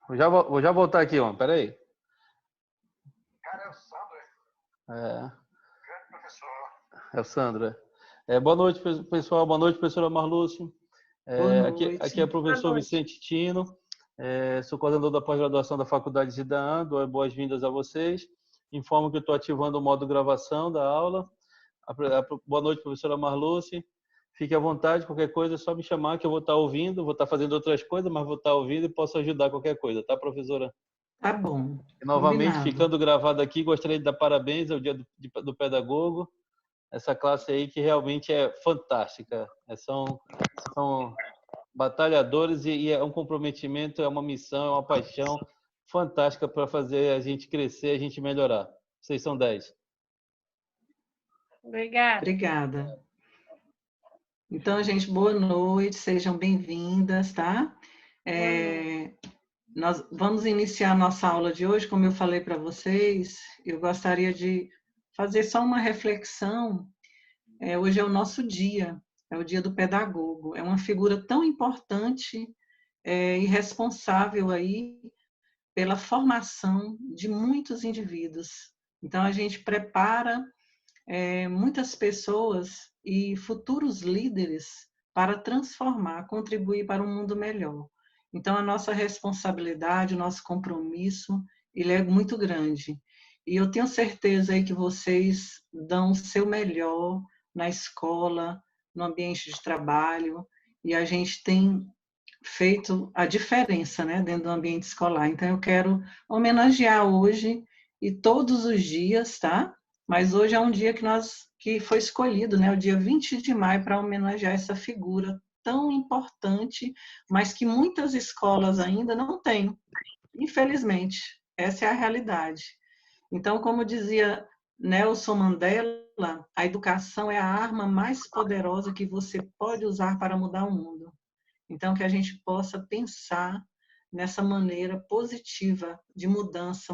Vou já voltar aqui, ó. Peraí. Cara, é o Sandro, grande professor. É o Sandro. Boa noite, pessoal. Boa noite, professora Marlúcia. Boa noite. Aqui é o professor Vicente Tino. Sou coordenador da pós-graduação da Faculdade de Idaan. Dou boas-vindas a vocês. Informo que eu estou ativando o modo gravação da aula. Boa noite, professora Marlúcia. Fique à vontade, qualquer coisa é só me chamar que eu vou estar ouvindo. Vou estar fazendo outras coisas, mas vou estar ouvindo e posso ajudar qualquer coisa, tá, professora? Tá bom. E, novamente, Combinado. ficando gravado aqui, gostaria de dar parabéns ao Dia do Pedagogo. Essa classe aí que realmente é fantástica. São batalhadores e é um comprometimento, é uma missão, é uma paixão fantástica para fazer a gente crescer, a gente melhorar. Vocês são 10. Obrigada. Então, gente, boa noite, sejam bem-vindas, tá? Nós vamos iniciar a nossa aula de hoje, como eu falei para vocês, eu gostaria de fazer só uma reflexão. Hoje é o nosso dia, é o dia do pedagogo, é uma figura tão importante e responsável aí pela formação de muitos indivíduos. Então, a gente prepara muitas pessoas e futuros líderes para transformar, contribuir para um mundo melhor. Então, a nossa responsabilidade, o nosso compromisso, ele é muito grande. E eu tenho certeza aí que vocês dão o seu melhor na escola, no ambiente de trabalho, e a gente tem feito a diferença, né, dentro do ambiente escolar. Então, eu quero homenagear hoje e todos os dias, tá? Mas hoje é um dia que foi escolhido, né, o dia 20 de maio, para homenagear essa figura tão importante, mas que muitas escolas ainda não têm, infelizmente. Essa é a realidade. Então, como dizia Nelson Mandela, a educação é a arma mais poderosa que você pode usar para mudar o mundo. Então, que a gente possa pensar nessa maneira positiva de mudança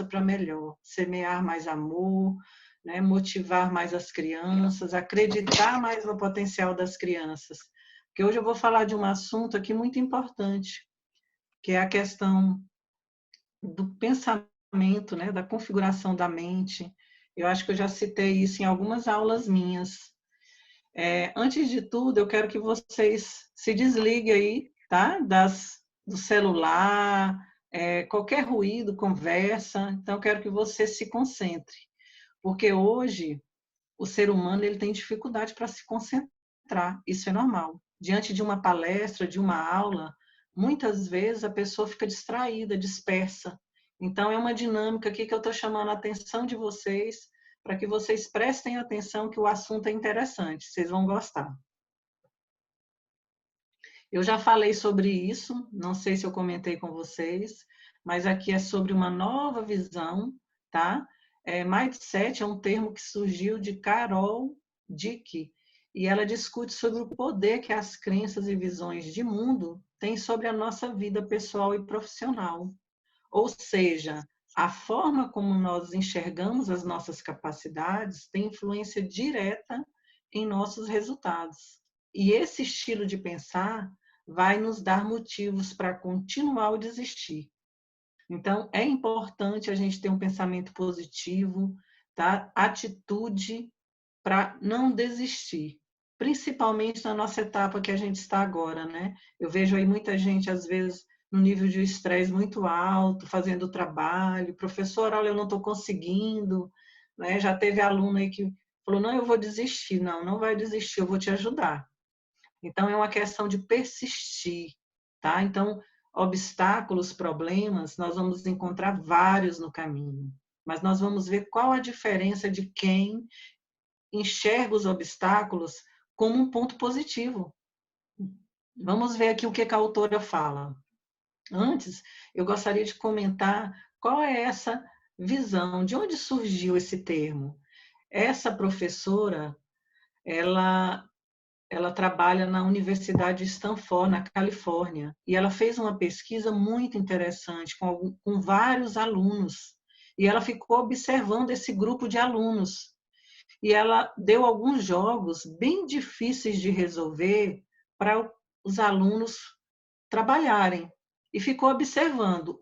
para melhor, semear mais amor, né, motivar mais as crianças, acreditar mais no potencial das crianças. Porque hoje eu vou falar de um assunto aqui muito importante, que é a questão do pensamento, né, da configuração da mente. Eu acho que eu já citei isso em algumas aulas minhas. Antes de tudo, eu quero que vocês se desliguem aí, tá? Do celular, qualquer ruído, conversa. Então, eu quero que você se concentre, porque hoje o ser humano ele tem dificuldade para se concentrar. Isso é normal. Diante de uma palestra, de uma aula, muitas vezes a pessoa fica distraída, dispersa. Então, é uma dinâmica aqui que eu estou chamando a atenção de vocês, para que vocês prestem atenção que o assunto é interessante, vocês vão gostar. Eu já falei sobre isso, não sei se eu comentei com vocês, mas aqui é sobre uma nova visão, tá? Mindset é um termo que surgiu de Carol Dweck, e ela discute sobre o poder que as crenças e visões de mundo têm sobre a nossa vida pessoal e profissional. Ou seja, a forma como nós enxergamos as nossas capacidades tem influência direta em nossos resultados. E esse estilo de pensar vai nos dar motivos para continuar ou desistir. Então, é importante a gente ter um pensamento positivo, tá? Atitude para não desistir, principalmente na nossa etapa que a gente está agora, né? Eu vejo aí muita gente, às vezes, no nível de estresse muito alto, fazendo trabalho, professor, olha, eu não estou conseguindo, né? Já teve aluno aí que falou, não, eu vou desistir. Não, não vai desistir, eu vou te ajudar. Então, é uma questão de persistir, tá? Então, obstáculos, problemas, nós vamos encontrar vários no caminho, mas nós vamos ver qual a diferença de quem enxerga os obstáculos como um ponto positivo. Vamos ver aqui o que a autora fala. Antes, eu gostaria de comentar qual é essa visão, de onde surgiu esse termo. Essa professora, ela trabalha na Universidade de Stanford, na Califórnia, e ela fez uma pesquisa muito interessante com vários alunos, e ela ficou observando esse grupo de alunos, e ela deu alguns jogos bem difíceis de resolver para os alunos trabalharem. e ficou observando.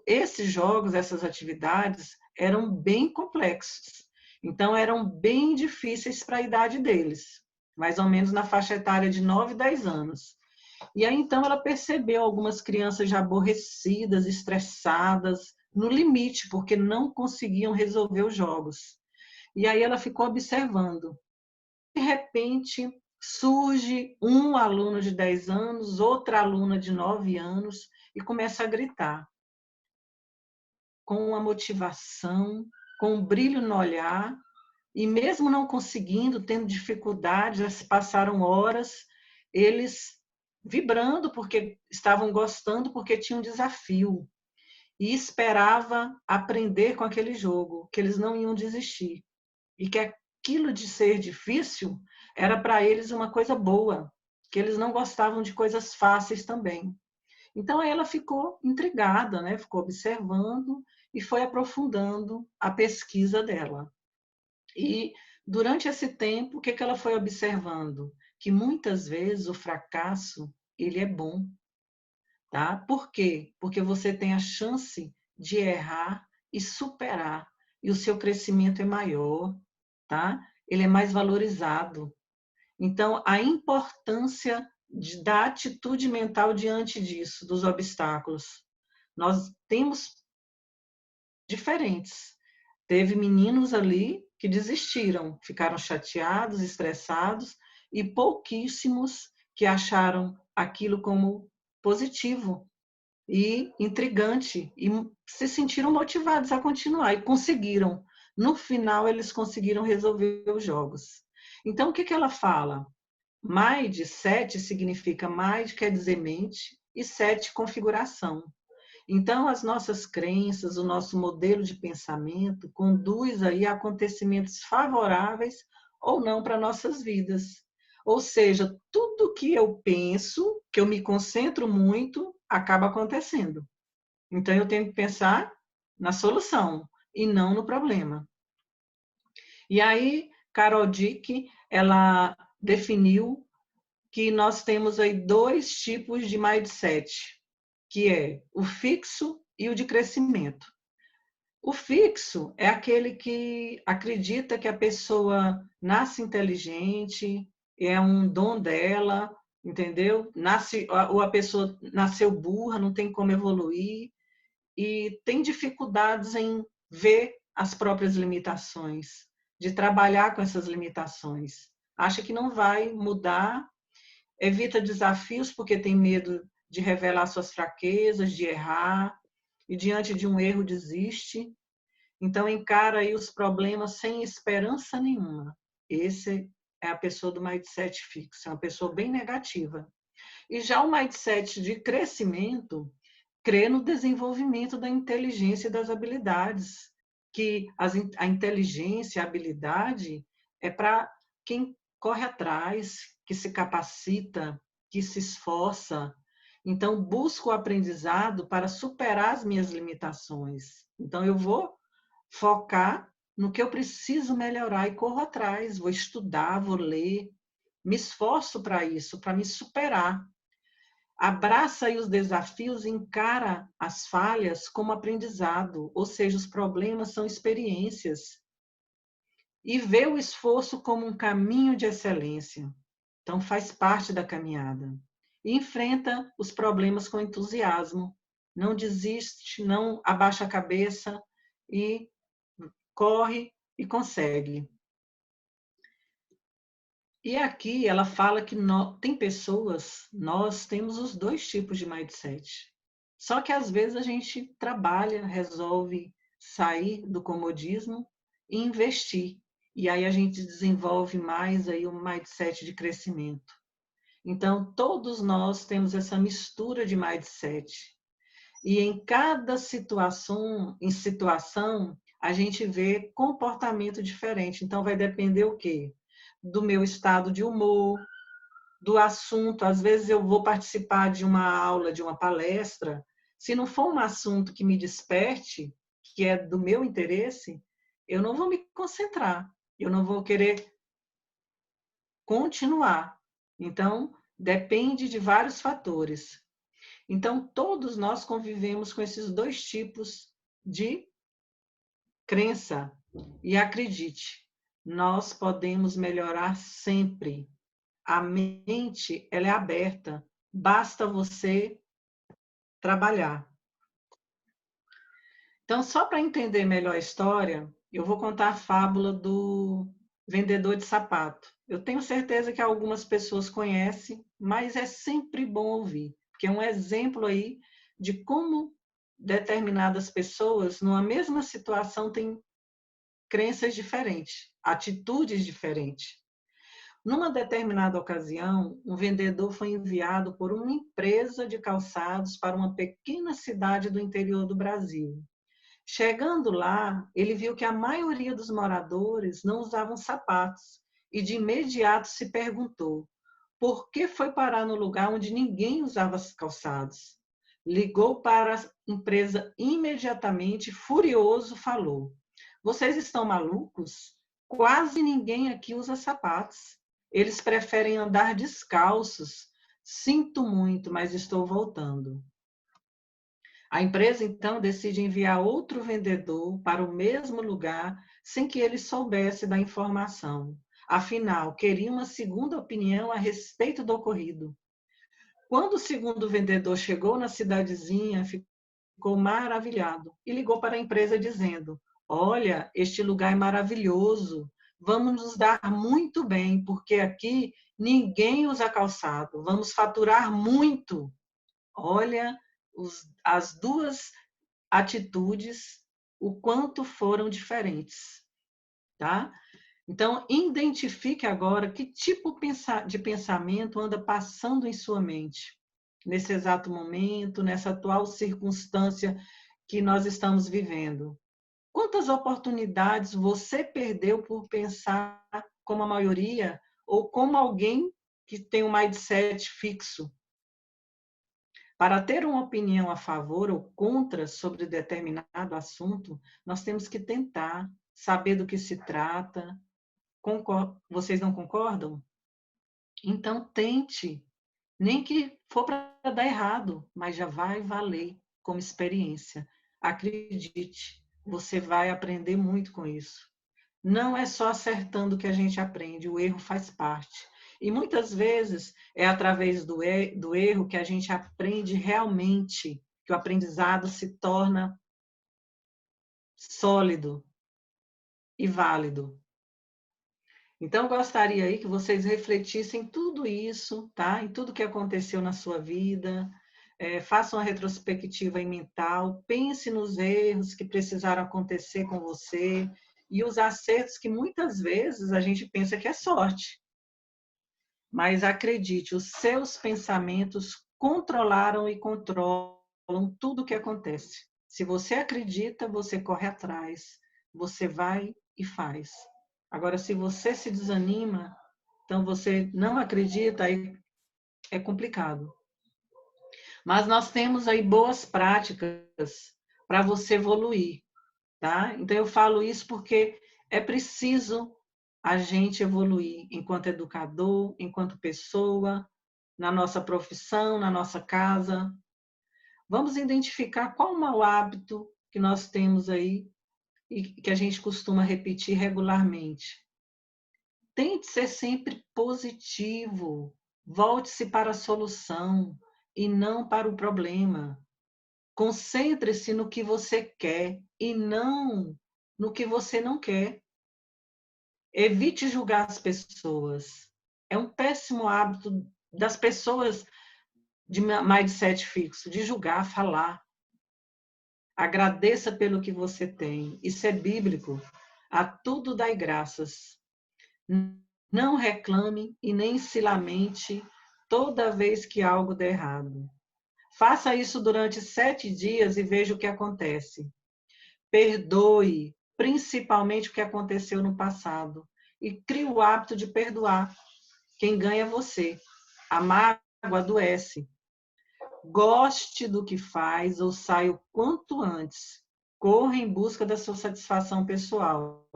Esses jogos, essas atividades, eram bem complexos. Então, eram bem difíceis para a idade deles, mais ou menos na faixa etária de 9, 10 anos. E aí, então, ela percebeu algumas crianças já aborrecidas, estressadas, no limite, porque não conseguiam resolver os jogos. E aí ela ficou observando. De repente, surge um aluno de 10 anos, outra aluna de 9 anos, e começa a gritar. Com uma motivação, com um brilho no olhar, e mesmo não conseguindo, tendo dificuldades, já se passaram horas, eles vibrando porque estavam gostando, porque tinham um desafio. E esperava aprender com aquele jogo, que eles não iam desistir. E que aquilo de ser difícil era para eles uma coisa boa, que eles não gostavam de coisas fáceis também. Então ela ficou intrigada, né? Ficou observando e foi aprofundando a pesquisa dela. E durante esse tempo, o que ela foi observando? Que muitas vezes o fracasso, ele é bom, tá? Por quê? Porque você tem a chance de errar e superar, e o seu crescimento é maior, tá? Ele é mais valorizado. Então, a importância da atitude mental diante disso, dos obstáculos. Nós temos diferentes. Teve meninos ali que desistiram, ficaram chateados, estressados, e pouquíssimos que acharam aquilo como positivo e intrigante e se sentiram motivados a continuar e conseguiram. No final, eles conseguiram resolver os jogos. Então, o que ela fala? Mindset significa mind, quer dizer mente, e set, configuração. Então, as nossas crenças, o nosso modelo de pensamento conduz aí a acontecimentos favoráveis ou não para nossas vidas. Ou seja, tudo que eu penso, que eu me concentro muito, acaba acontecendo. Então, eu tenho que pensar na solução e não no problema. E aí, Carol Dick, ela definiu que nós temos aí 2 tipos de mindset, que é o fixo e o de crescimento. O fixo é aquele que acredita que a pessoa nasce inteligente, é um dom dela, entendeu? Ou a pessoa nasceu burra, não tem como evoluir, e tem dificuldades em ver as próprias limitações, de trabalhar com essas limitações. Acha que não vai mudar, evita desafios porque tem medo de revelar suas fraquezas, de errar, e diante de um erro desiste. Então encara aí os problemas sem esperança nenhuma. Esse é a pessoa do mindset fixo, é uma pessoa bem negativa. E já o mindset de crescimento crê no desenvolvimento da inteligência e das habilidades, que a inteligência, a habilidade é para quem corre atrás, que se capacita, que se esforça. Então, busco o aprendizado para superar as minhas limitações. Então, eu vou focar no que eu preciso melhorar e corro atrás, vou estudar, vou ler, me esforço para isso, para me superar. Abraça aí os desafios e encara as falhas como aprendizado, ou seja, os problemas são experiências. E vê o esforço como um caminho de excelência. Então, faz parte da caminhada. E enfrenta os problemas com entusiasmo. Não desiste, não abaixa a cabeça e corre e consegue. E aqui ela fala que tem pessoas, nós temos os 2 tipos de mindset. Só que às vezes a gente trabalha, resolve sair do comodismo e investir. E aí a gente desenvolve mais aí um mindset de crescimento. Então, todos nós temos essa mistura de mindset. E em cada situação, a gente vê comportamento diferente. Então, vai depender o quê? Do meu estado de humor, do assunto. Às vezes eu vou participar de uma aula, de uma palestra, se não for um assunto que me desperte, que é do meu interesse, eu não vou me concentrar, eu não vou querer continuar. Então, depende de vários fatores. Então, todos nós convivemos com esses dois tipos de crença. E acredite, nós podemos melhorar sempre. A mente, ela é aberta. Basta você trabalhar. Então, só para entender melhor a história, eu vou contar a fábula do vendedor de sapato. Eu tenho certeza que algumas pessoas conhecem, mas é sempre bom ouvir, porque é um exemplo aí de como determinadas pessoas, numa mesma situação, têm crenças diferentes, atitudes diferentes. Numa determinada ocasião, um vendedor foi enviado por uma empresa de calçados para uma pequena cidade do interior do Brasil. Chegando lá, ele viu que a maioria dos moradores não usavam sapatos e de imediato se perguntou por que foi parar no lugar onde ninguém usava calçados. Ligou para a empresa imediatamente, furioso, falou: "Vocês estão malucos? Quase ninguém aqui usa sapatos. Eles preferem andar descalços. Sinto muito, mas estou voltando." A empresa, então, decide enviar outro vendedor para o mesmo lugar sem que ele soubesse da informação. Afinal, queria uma segunda opinião a respeito do ocorrido. Quando o segundo vendedor chegou na cidadezinha, ficou maravilhado e ligou para a empresa dizendo: "Olha, este lugar é maravilhoso. Vamos nos dar muito bem, porque aqui ninguém usa calçado. Vamos faturar muito." Olha, as duas atitudes, o quanto foram diferentes, tá? Então, identifique agora que tipo de pensamento anda passando em sua mente, nesse exato momento, nessa atual circunstância que nós estamos vivendo. Quantas oportunidades você perdeu por pensar como a maioria ou como alguém que tem um mindset fixo? Para ter uma opinião a favor ou contra sobre determinado assunto, nós temos que tentar saber do que se trata. Vocês não concordam? Então, tente. Nem que for para dar errado, mas já vai valer como experiência. Acredite, você vai aprender muito com isso. Não é só acertando que a gente aprende, o erro faz parte. E muitas vezes é através do erro que a gente aprende realmente, que o aprendizado se torna sólido e válido. Então, eu gostaria aí que vocês refletissem tudo isso, tá? Em tudo que aconteceu na sua vida, façam uma retrospectiva mental, pense nos erros que precisaram acontecer com você e os acertos que muitas vezes a gente pensa que é sorte. Mas acredite, os seus pensamentos controlaram e controlam tudo o que acontece. Se você acredita, você corre atrás, você vai e faz. Agora, se você se desanima, então você não acredita, aí é complicado. Mas nós temos aí boas práticas para você evoluir, tá? Então eu falo isso porque é preciso a gente evoluir enquanto educador, enquanto pessoa, na nossa profissão, na nossa casa. Vamos identificar qual o mau hábito que nós temos aí e que a gente costuma repetir regularmente. Tente ser sempre positivo. Volte-se para a solução e não para o problema. Concentre-se no que você quer e não no que você não quer. Evite julgar as pessoas. É um péssimo hábito das pessoas de mindset fixo, de julgar, falar. Agradeça pelo que você tem. Isso é bíblico. A tudo dai graças. Não reclame e nem se lamente toda vez que algo der errado. Faça isso durante 7 dias e veja o que acontece. Perdoe, principalmente o que aconteceu no passado, e crie o hábito de perdoar. Quem ganha é você. A mágoa adoece. Goste do que faz ou saia o quanto antes. Corra em busca da sua satisfação pessoal,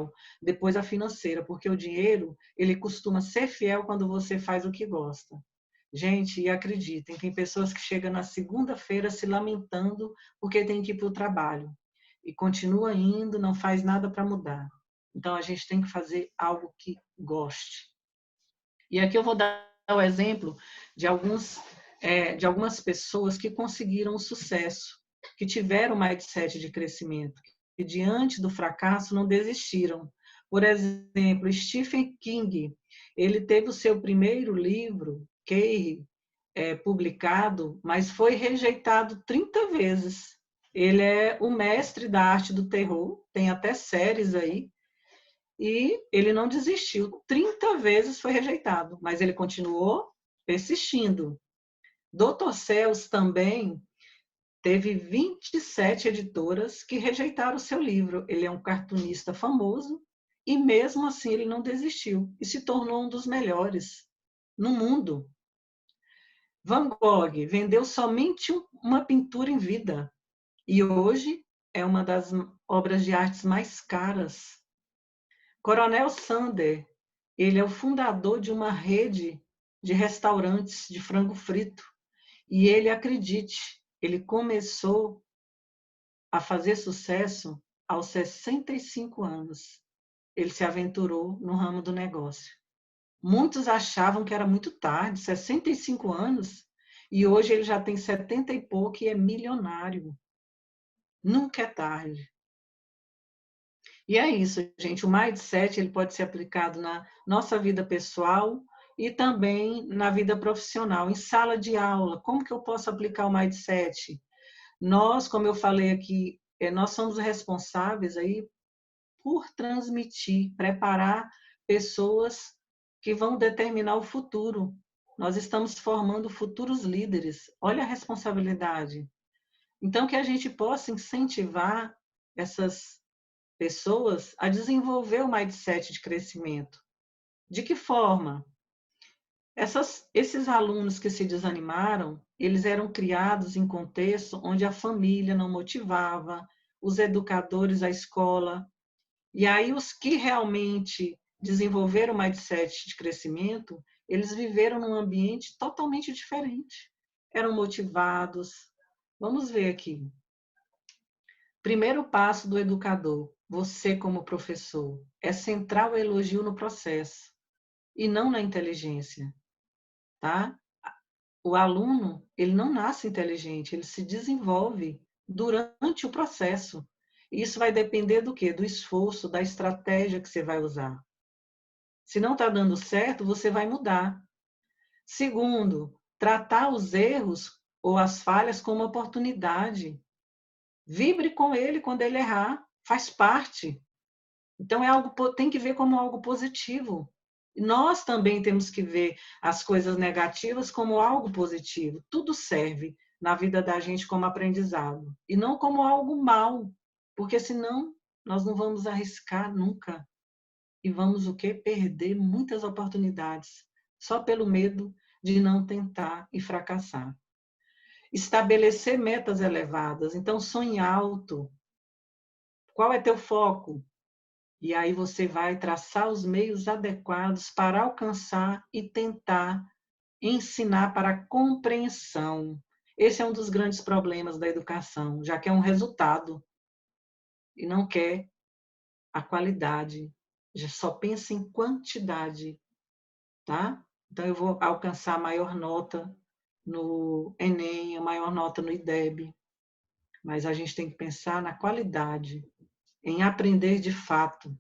depois a financeira, porque o dinheiro, ele costuma ser fiel quando você faz o que gosta. Gente, e acreditem, tem pessoas que chegam na segunda-feira se lamentando porque tem que ir para o trabalho. E continua indo, não faz nada para mudar. Então, a gente tem que fazer algo que goste. E aqui eu vou dar o exemplo de algumas pessoas que conseguiram sucesso, que tiveram mindset de crescimento, que diante do fracasso não desistiram. Por exemplo, Stephen King, ele teve o seu primeiro livro, Carrie, publicado, mas foi rejeitado 30 vezes. Ele é o mestre da arte do terror, tem até séries aí, e ele não desistiu. 30 vezes foi rejeitado, mas ele continuou persistindo. Dr. Seuss também teve 27 editoras que rejeitaram o seu livro. Ele é um cartunista famoso e mesmo assim ele não desistiu e se tornou um dos melhores no mundo. Van Gogh vendeu somente uma pintura em vida e hoje é uma das obras de arte mais caras. Coronel Sanders, ele é o fundador de uma rede de restaurantes de frango frito e ele, acredite, ele começou a fazer sucesso aos 65 anos. Ele se aventurou no ramo do negócio. Muitos achavam que era muito tarde, 65 anos, e hoje ele já tem 70 e pouco e é milionário. Nunca é tarde. E é isso, gente. O mindset ele pode ser aplicado na nossa vida pessoal e também na vida profissional, em sala de aula. Como que eu posso aplicar o mindset? Nós, como eu falei aqui, nós somos responsáveis aí por transmitir, preparar pessoas que vão determinar o futuro. Nós estamos formando futuros líderes. Olha a responsabilidade. Então, que a gente possa incentivar essas pessoas a desenvolver o mindset de crescimento. De que forma? Esses alunos que se desanimaram, eles eram criados em contexto onde a família não motivava, os educadores, a escola. E aí os que realmente desenvolveram o mindset de crescimento, eles viveram num ambiente totalmente diferente. Eram motivados. Vamos ver aqui. Primeiro passo do educador, você como professor, é centrar o elogio no processo e não na inteligência, tá? O aluno, ele não nasce inteligente, ele se desenvolve durante o processo. Isso vai depender do quê? Do esforço, da estratégia que você vai usar. Se não está dando certo, você vai mudar. Segundo, tratar os erros ou as falhas como oportunidade. Vibre com ele quando ele errar, faz parte. Então tem que ver como algo positivo. Nós também temos que ver as coisas negativas como algo positivo. Tudo serve na vida da gente como aprendizado e não como algo mal, porque senão nós não vamos arriscar nunca e vamos o quê? Perder muitas oportunidades só pelo medo de não tentar e fracassar. Estabelecer metas elevadas, então sonhe alto. Qual é teu foco? E aí você vai traçar os meios adequados para alcançar e tentar ensinar para a compreensão. Esse é um dos grandes problemas da educação, já que é um resultado e não quer a qualidade, já só pensa em quantidade, tá? Então eu vou alcançar a maior nota no Enem, a maior nota no IDEB, mas a gente tem que pensar na qualidade, em aprender de fato.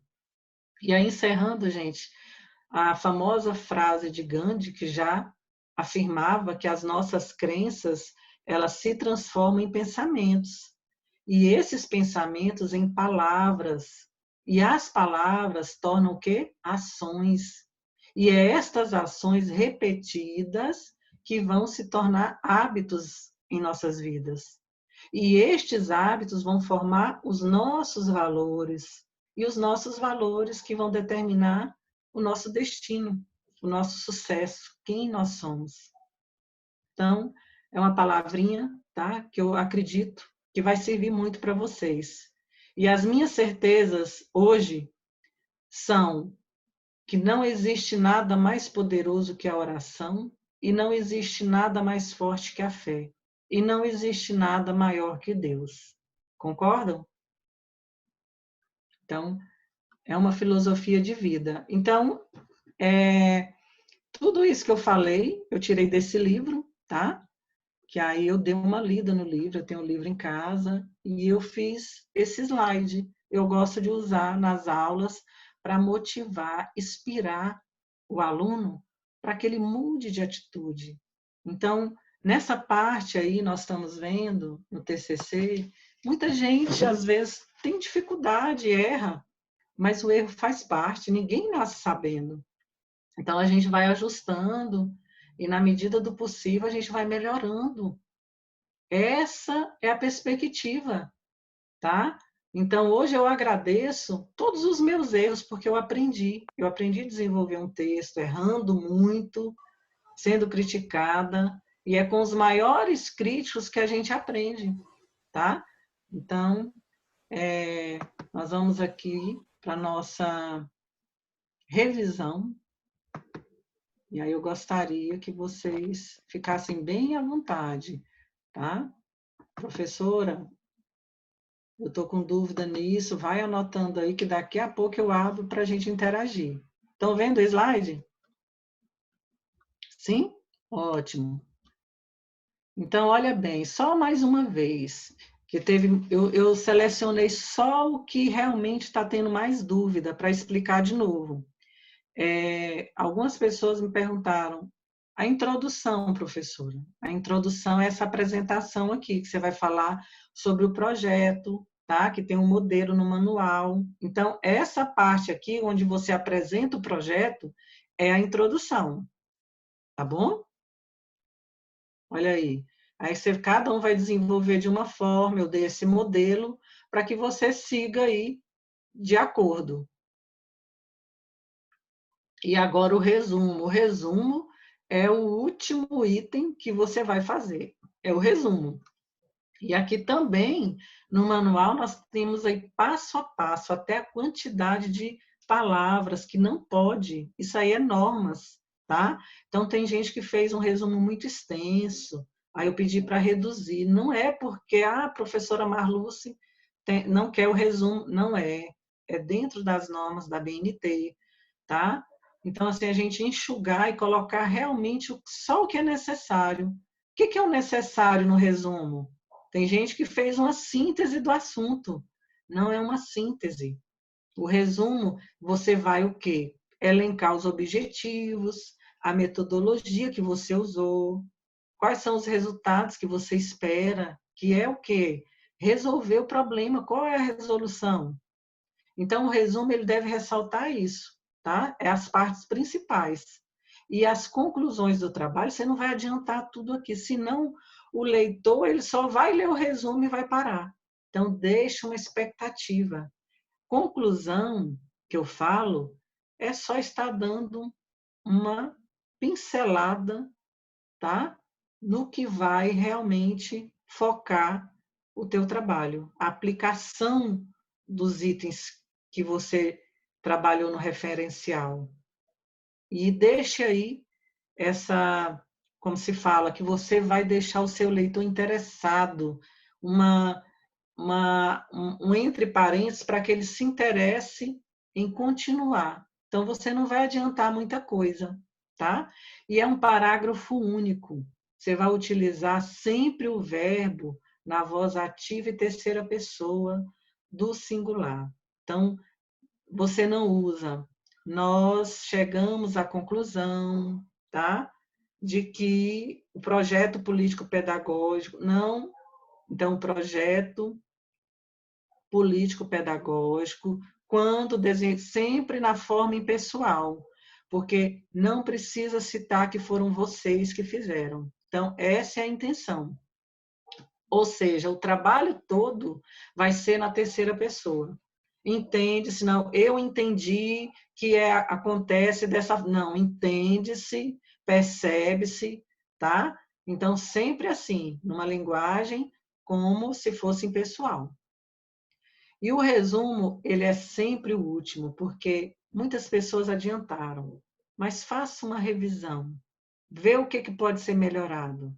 E aí, encerrando, gente, a famosa frase de Gandhi, que já afirmava que as nossas crenças, elas se transformam em pensamentos. E esses pensamentos em palavras. E as palavras tornam o quê? Ações. E é estas ações repetidas que vão se tornar hábitos em nossas vidas. E estes hábitos vão formar os nossos valores, e os nossos valores que vão determinar o nosso destino, o nosso sucesso, quem nós somos. Então, é uma palavrinha, tá? Que eu acredito que vai servir muito para vocês. E as minhas certezas hoje são que não existe nada mais poderoso que a oração e não existe nada mais forte que a fé. E não existe nada maior que Deus. Concordam? Então, é uma filosofia de vida. Então, tudo isso que eu falei, eu tirei desse livro, tá? Que aí eu dei uma lida no livro, eu tenho o livro em casa, e eu fiz esse slide. Eu gosto de usar nas aulas para motivar, inspirar o aluno para que ele mude de atitude. Então, nessa parte aí, nós estamos vendo no TCC, muita gente, às vezes, tem dificuldade, erra, mas o erro faz parte, ninguém nasce sabendo. Então, a gente vai ajustando e, na medida do possível, a gente vai melhorando. Essa é a perspectiva, tá? Então, hoje eu agradeço todos os meus erros, porque eu aprendi. Eu aprendi a desenvolver um texto, errando muito, sendo criticada, e é com os maiores críticos que a gente aprende, tá? Então, nós vamos aqui para a nossa revisão, e aí eu gostaria que vocês ficassem bem à vontade, tá? Professora, eu estou com dúvida nisso, vai anotando aí que daqui a pouco eu abro para a gente interagir. Estão vendo o slide? Sim? Ótimo. Então, olha bem, só mais uma vez, que eu selecionei só o que realmente está tendo mais dúvida para explicar de novo. Algumas pessoas me perguntaram, a introdução, professora, a introdução é essa apresentação aqui, que você vai falar sobre o projeto, tá? Que tem um modelo no manual. Então, essa parte aqui, onde você apresenta o projeto, é a introdução, tá bom? Olha aí. Aí cada um vai desenvolver de uma forma, eu dei esse modelo, para que você siga aí de acordo. E agora o resumo. O resumo é o último item que você vai fazer. É o resumo. E aqui também, no manual, nós temos aí passo a passo, até a quantidade de palavras que não pode. Isso aí é normas, tá? Então, tem gente que fez um resumo muito extenso, aí eu pedi para reduzir. Não é porque a professora Marluce não quer o resumo, não é. É dentro das normas da BNT, tá? Então, assim, a gente enxugar e colocar realmente só o que é necessário. O que é o necessário no resumo? Tem gente que fez uma síntese do assunto. Não é uma síntese. O resumo, você vai o quê? Elencar os objetivos, a metodologia que você usou, quais são os resultados que você espera, que é o quê? Resolver o problema. Qual é a resolução? Então, o resumo ele deve ressaltar isso, tá? É as partes principais. E as conclusões do trabalho, você não vai adiantar tudo aqui, senão o leitor ele só vai ler o resumo e vai parar. Então, deixa uma expectativa. Conclusão que eu falo é só estar dando uma pincelada, tá? No que vai realmente focar o teu trabalho. A aplicação dos itens que você trabalhou no referencial. E deixe aí essa, como se fala, que você vai deixar o seu leitor interessado, um entre parênteses para que ele se interesse em continuar. Então, você não vai adiantar muita coisa, tá? E é um parágrafo único. Você vai utilizar sempre o verbo na voz ativa e terceira pessoa do singular. Então, você não usa. Nós chegamos à conclusão, tá? De que o projeto político-pedagógico não. Então, o projeto político-pedagógico, quando desenho, sempre na forma impessoal, porque não precisa citar que foram vocês que fizeram. Então, essa é a intenção. Ou seja, o trabalho todo vai ser na terceira pessoa. Entende-se, não, eu entendi que acontece dessa... Não, entende-se, percebe-se, tá? Então, sempre assim, numa linguagem como se fosse impessoal. E o resumo, ele é sempre o último, porque muitas pessoas adiantaram. Mas faça uma revisão. ver o que pode ser melhorado,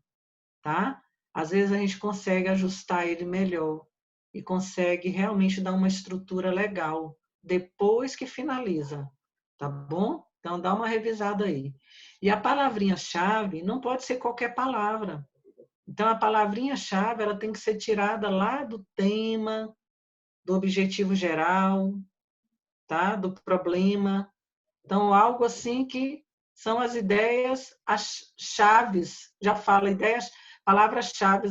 tá? Às vezes a gente consegue ajustar ele melhor e consegue realmente dar uma estrutura legal depois que finaliza, tá bom? Então dá uma revisada aí. E a palavrinha-chave não pode ser qualquer palavra. Então a palavrinha-chave ela tem que ser tirada lá do tema, do objetivo geral, tá? Do problema. Então algo assim que são as ideias, as chaves, já fala ideias, palavras-chave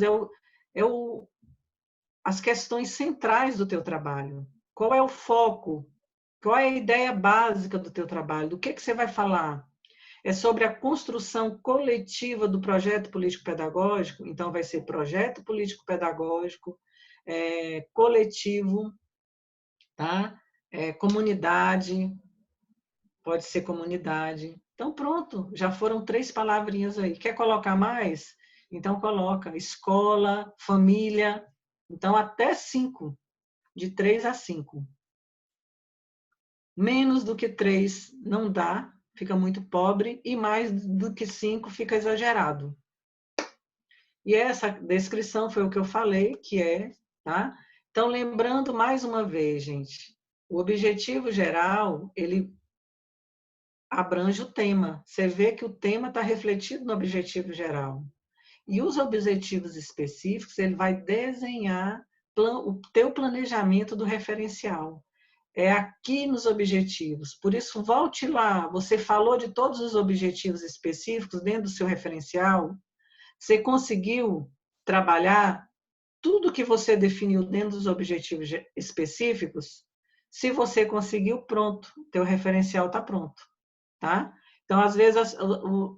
as questões centrais do teu trabalho. Qual é o foco? Qual é a ideia básica do teu trabalho? Do que você vai falar? É sobre a construção coletiva do projeto político-pedagógico? Então, vai ser projeto político-pedagógico, coletivo, tá? Comunidade, pode ser comunidade. Então, pronto, já foram 3 palavrinhas aí. Quer colocar mais? Então, coloca escola, família. Então, até 5, de 3 a 5. Menos do que 3 não dá, fica muito pobre, e mais do que 5 fica exagerado. E essa descrição foi o que eu falei, que é, tá? Então, lembrando mais uma vez, gente, o objetivo geral, ele abrange o tema. Você vê que o tema está refletido no objetivo geral. E os objetivos específicos, ele vai desenhar o teu planejamento do referencial. É aqui nos objetivos. Por isso, volte lá. Você falou de todos os objetivos específicos dentro do seu referencial? Você conseguiu trabalhar tudo que você definiu dentro dos objetivos específicos? Se você conseguiu, pronto. Teu referencial está pronto. Tá? Então, às vezes,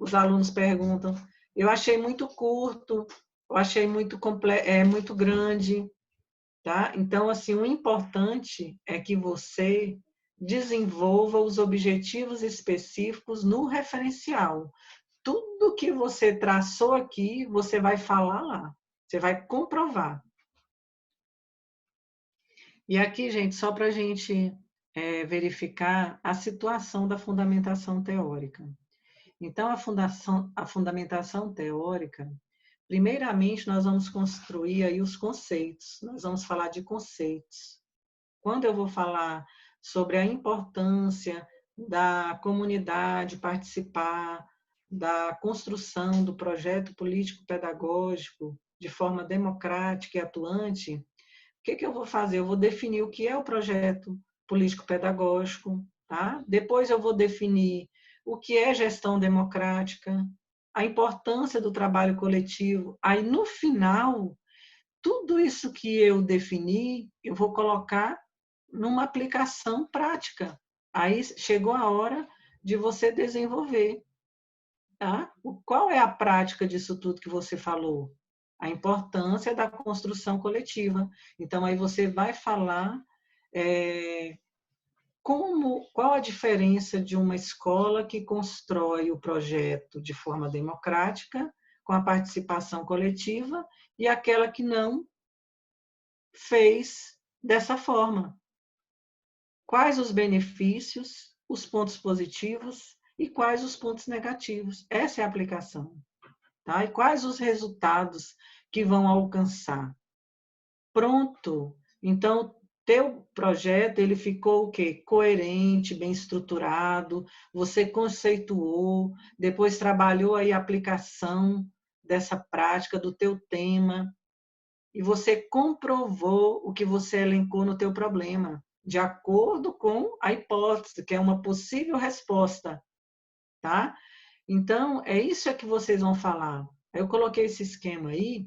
os alunos perguntam, eu achei muito curto, eu achei muito grande, tá? Então, assim, o importante é que você desenvolva os objetivos específicos no referencial. Tudo que você traçou aqui, você vai falar lá, você vai comprovar. E aqui, gente, só para a gente verificar a situação da fundamentação teórica. Então, a fundamentação teórica, primeiramente, nós vamos construir aí os conceitos. Nós vamos falar de conceitos. Quando eu vou falar sobre a importância da comunidade participar da construção do projeto político-pedagógico de forma democrática e atuante, o que eu vou fazer? Eu vou definir o que é o projeto político-pedagógico, tá? Depois eu vou definir o que é gestão democrática, a importância do trabalho coletivo. Aí, no final, tudo isso que eu defini, eu vou colocar numa aplicação prática. Aí chegou a hora de você desenvolver. Tá? Qual é a prática disso tudo que você falou? A importância da construção coletiva. Então, aí você vai falar qual a diferença de uma escola que constrói o projeto de forma democrática, com a participação coletiva, e aquela que não fez dessa forma. Quais os benefícios, os pontos positivos e quais os pontos negativos? Essa é a aplicação. Tá? E quais os resultados que vão alcançar? Pronto. Então, teu projeto ele ficou o quê? Coerente, bem estruturado, você conceituou, depois trabalhou aí a aplicação dessa prática do teu tema e você comprovou o que você elencou no teu problema, de acordo com a hipótese, que é uma possível resposta, tá? Então, é isso que vocês vão falar. Eu coloquei esse esquema aí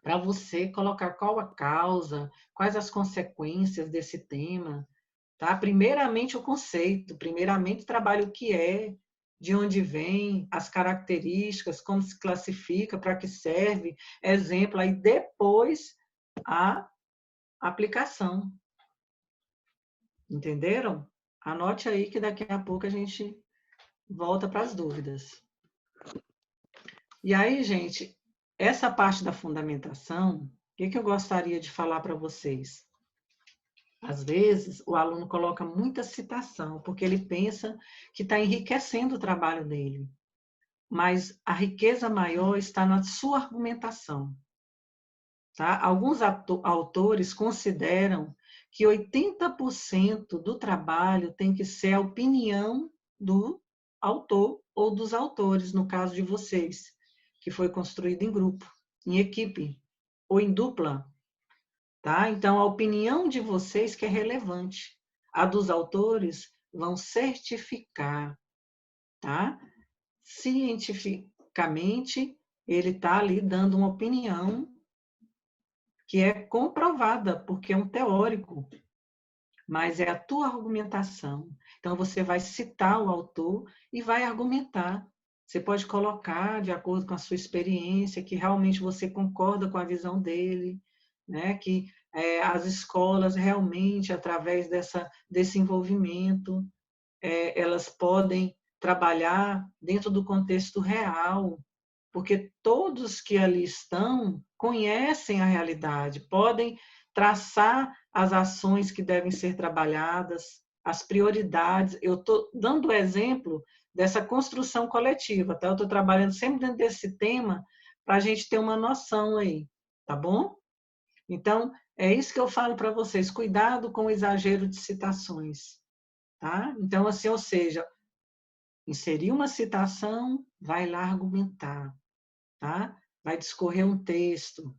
para você colocar qual a causa, quais as consequências desse tema, tá? Primeiramente o conceito, primeiramente trabalho o que é, de onde vem, as características, como se classifica, para que serve, exemplo, aí depois a aplicação. Entenderam? Anote aí que daqui a pouco a gente volta para as dúvidas. E aí, gente, essa parte da fundamentação, o que eu gostaria de falar para vocês? Às vezes, o aluno coloca muita citação, porque ele pensa que está enriquecendo o trabalho dele. mas a riqueza maior está na sua argumentação. Tá? Alguns autores consideram que 80% do trabalho tem que ser a opinião do autor ou dos autores, no caso de vocês, que foi construído em grupo, em equipe ou em dupla. Tá? Então, a opinião de vocês que é relevante. A dos autores vão certificar. Tá? Cientificamente, ele está ali dando uma opinião que é comprovada, porque é um teórico, mas é a tua argumentação. Então, você vai citar o autor e vai argumentar. Você pode colocar, de acordo com a sua experiência, que realmente você concorda com a visão dele, né? Que as escolas realmente, através desse envolvimento, elas podem trabalhar dentro do contexto real, porque todos que ali estão conhecem a realidade, podem traçar as ações que devem ser trabalhadas, as prioridades. Eu estou dando o exemplo dessa construção coletiva, tá? Eu estou trabalhando sempre dentro desse tema para a gente ter uma noção aí, tá bom? Então, é isso que eu falo para vocês, cuidado com o exagero de citações, tá? Então, assim, ou seja, inserir uma citação, vai lá argumentar, tá? Vai discorrer um texto,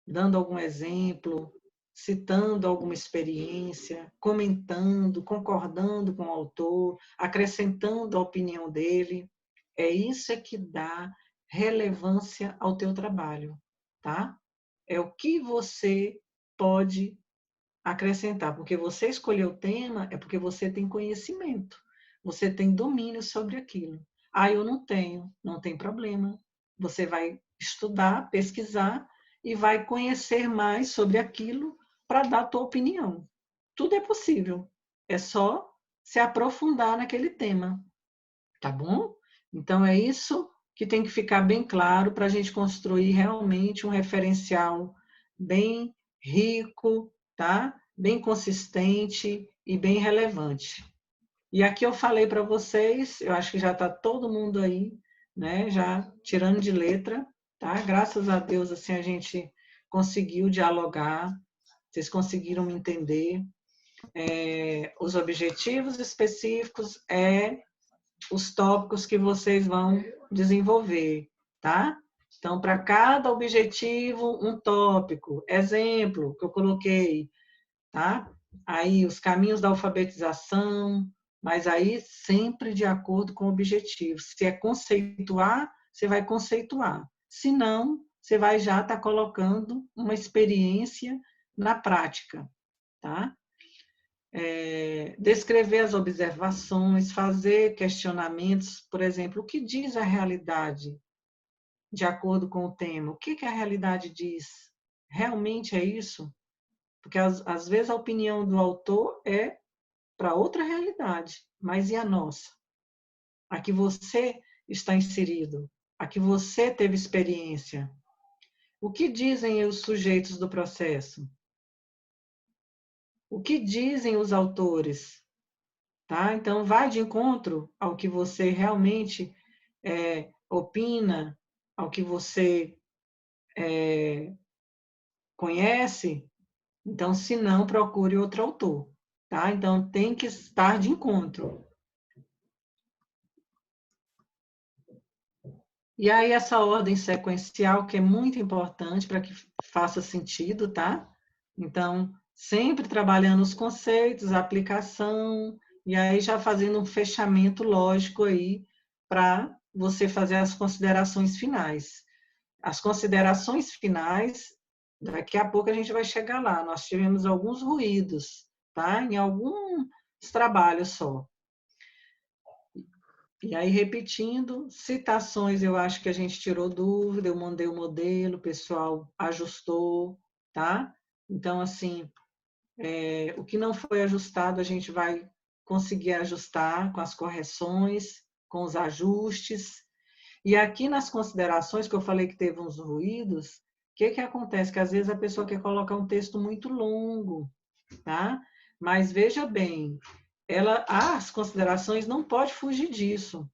dando algum exemplo, citando alguma experiência, comentando, concordando com o autor, acrescentando a opinião dele. É isso que dá relevância ao teu trabalho, tá? É o que você pode acrescentar, porque você escolheu o tema, é porque você tem conhecimento, você tem domínio sobre aquilo. Ah, eu não tenho, não tem problema. Você vai estudar, pesquisar e vai conhecer mais sobre aquilo para dar a tua opinião. Tudo é possível. É só se aprofundar naquele tema, tá bom? Então é isso que tem que ficar bem claro para a gente construir realmente um referencial bem rico, tá? Bem consistente e bem relevante. E aqui eu falei para vocês, eu acho que já está todo mundo aí, né? Já tirando de letra, tá? Graças a Deus assim a gente conseguiu dialogar, vocês conseguiram me entender. Os objetivos específicos os tópicos que vocês vão desenvolver, tá? Então, para cada objetivo, um tópico. Exemplo que eu coloquei, tá? Aí, os caminhos da alfabetização, mas aí sempre de acordo com o objetivo. Se é conceituar, você vai conceituar. Se não, você vai já estar colocando uma experiência na prática, tá? Descrever as observações, fazer questionamentos, por exemplo, o que diz a realidade de acordo com o tema? O que a realidade diz? Realmente é isso? Porque às vezes a opinião do autor é para outra realidade, mas e a nossa? A que você está inserido, a que você teve experiência. O que dizem os sujeitos do processo? O que dizem os autores? Tá? Então, vai de encontro ao que você realmente opina, ao que você conhece. Então, se não, procure outro autor. Tá? Então, tem que estar de encontro. E aí, essa ordem sequencial, que é muito importante para que faça sentido, tá? Então, sempre trabalhando os conceitos, a aplicação, e aí já fazendo um fechamento lógico aí para você fazer as considerações finais. As considerações finais, daqui a pouco a gente vai chegar lá. Nós tivemos alguns ruídos, tá? Em alguns trabalhos só. E aí, repetindo, citações, eu acho que a gente tirou dúvida, eu mandei o modelo, o pessoal ajustou, tá? Então, assim, o que não foi ajustado, a gente vai conseguir ajustar com as correções, com os ajustes. E aqui nas considerações, que eu falei que teve uns ruídos, o que acontece? Que às vezes a pessoa quer colocar um texto muito longo, tá? Mas veja bem, as considerações não pode fugir disso.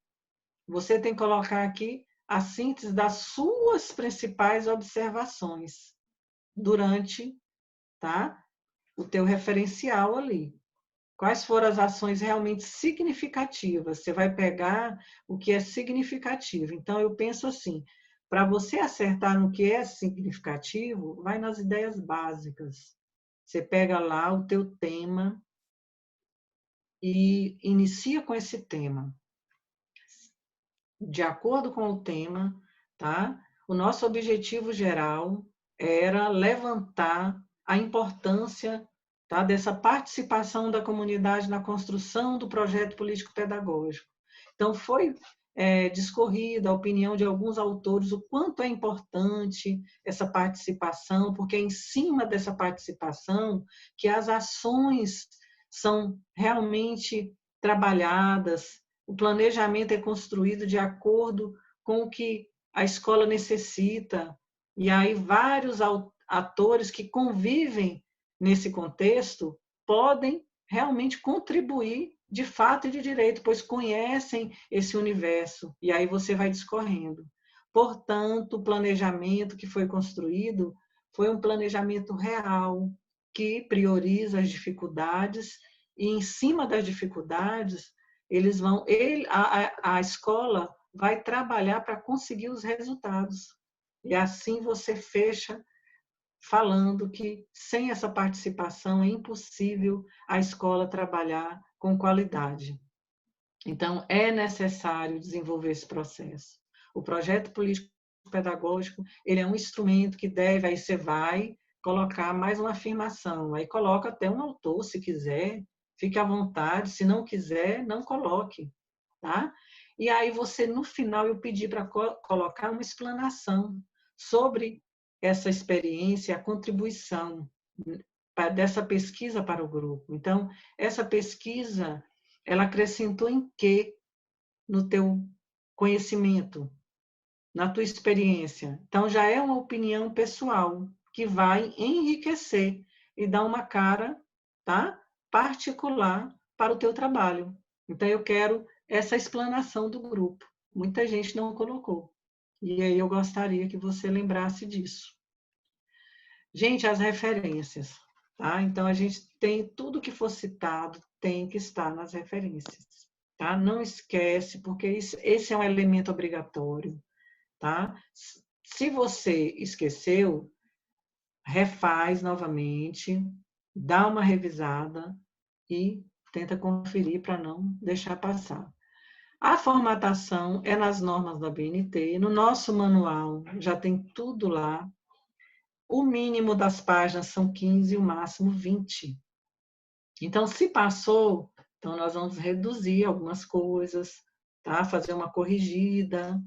você tem que colocar aqui a síntese das suas principais observações durante, tá, o teu referencial ali. Quais foram as ações realmente significativas? Você vai pegar o que é significativo. Então, eu penso assim, para você acertar no que é significativo, vai nas ideias básicas. Você pega lá o teu tema e inicia com esse tema. De acordo com o tema, tá? O nosso objetivo geral era levantar a importância, tá, dessa participação da comunidade na construção do projeto político-pedagógico. Então, foi discorrida a opinião de alguns autores o quanto é importante essa participação, porque é em cima dessa participação que as ações são realmente trabalhadas, o planejamento é construído de acordo com o que a escola necessita, e aí vários atores que convivem nesse contexto podem realmente contribuir de fato e de direito, pois conhecem esse universo, e aí você vai discorrendo. Portanto, o planejamento que foi construído foi um planejamento real, que prioriza as dificuldades, e em cima das dificuldades, a escola vai trabalhar para conseguir os resultados. E assim você fecha falando que sem essa participação é impossível a escola trabalhar com qualidade. Então, é necessário desenvolver esse processo. O projeto político-pedagógico, ele é um instrumento que deve, aí você vai colocar mais uma afirmação, aí coloca até um autor, se quiser, fique à vontade, se não quiser, não coloque, tá? E aí você, no final, eu pedi para colocar uma explanação sobre essa experiência, a contribuição dessa pesquisa para o grupo. Então, essa pesquisa, ela acrescentou em quê no teu conhecimento, na tua experiência? Então, já é uma opinião pessoal que vai enriquecer e dar uma cara, tá, particular para o teu trabalho. Então, eu quero essa explanação do grupo. Muita gente não colocou. E aí eu gostaria que você lembrasse disso. Gente, as referências, tá? Então, a gente tem tudo que for citado, tem que estar nas referências, tá? Não esquece, porque esse é um elemento obrigatório, tá? Se você esqueceu, refaz novamente, dá uma revisada e tenta conferir para não deixar passar. A formatação é nas normas da BNT, no nosso manual já tem tudo lá. O mínimo das páginas são 15 e o máximo 20. Então, se passou, então nós vamos reduzir algumas coisas, tá? Fazer uma corrigida,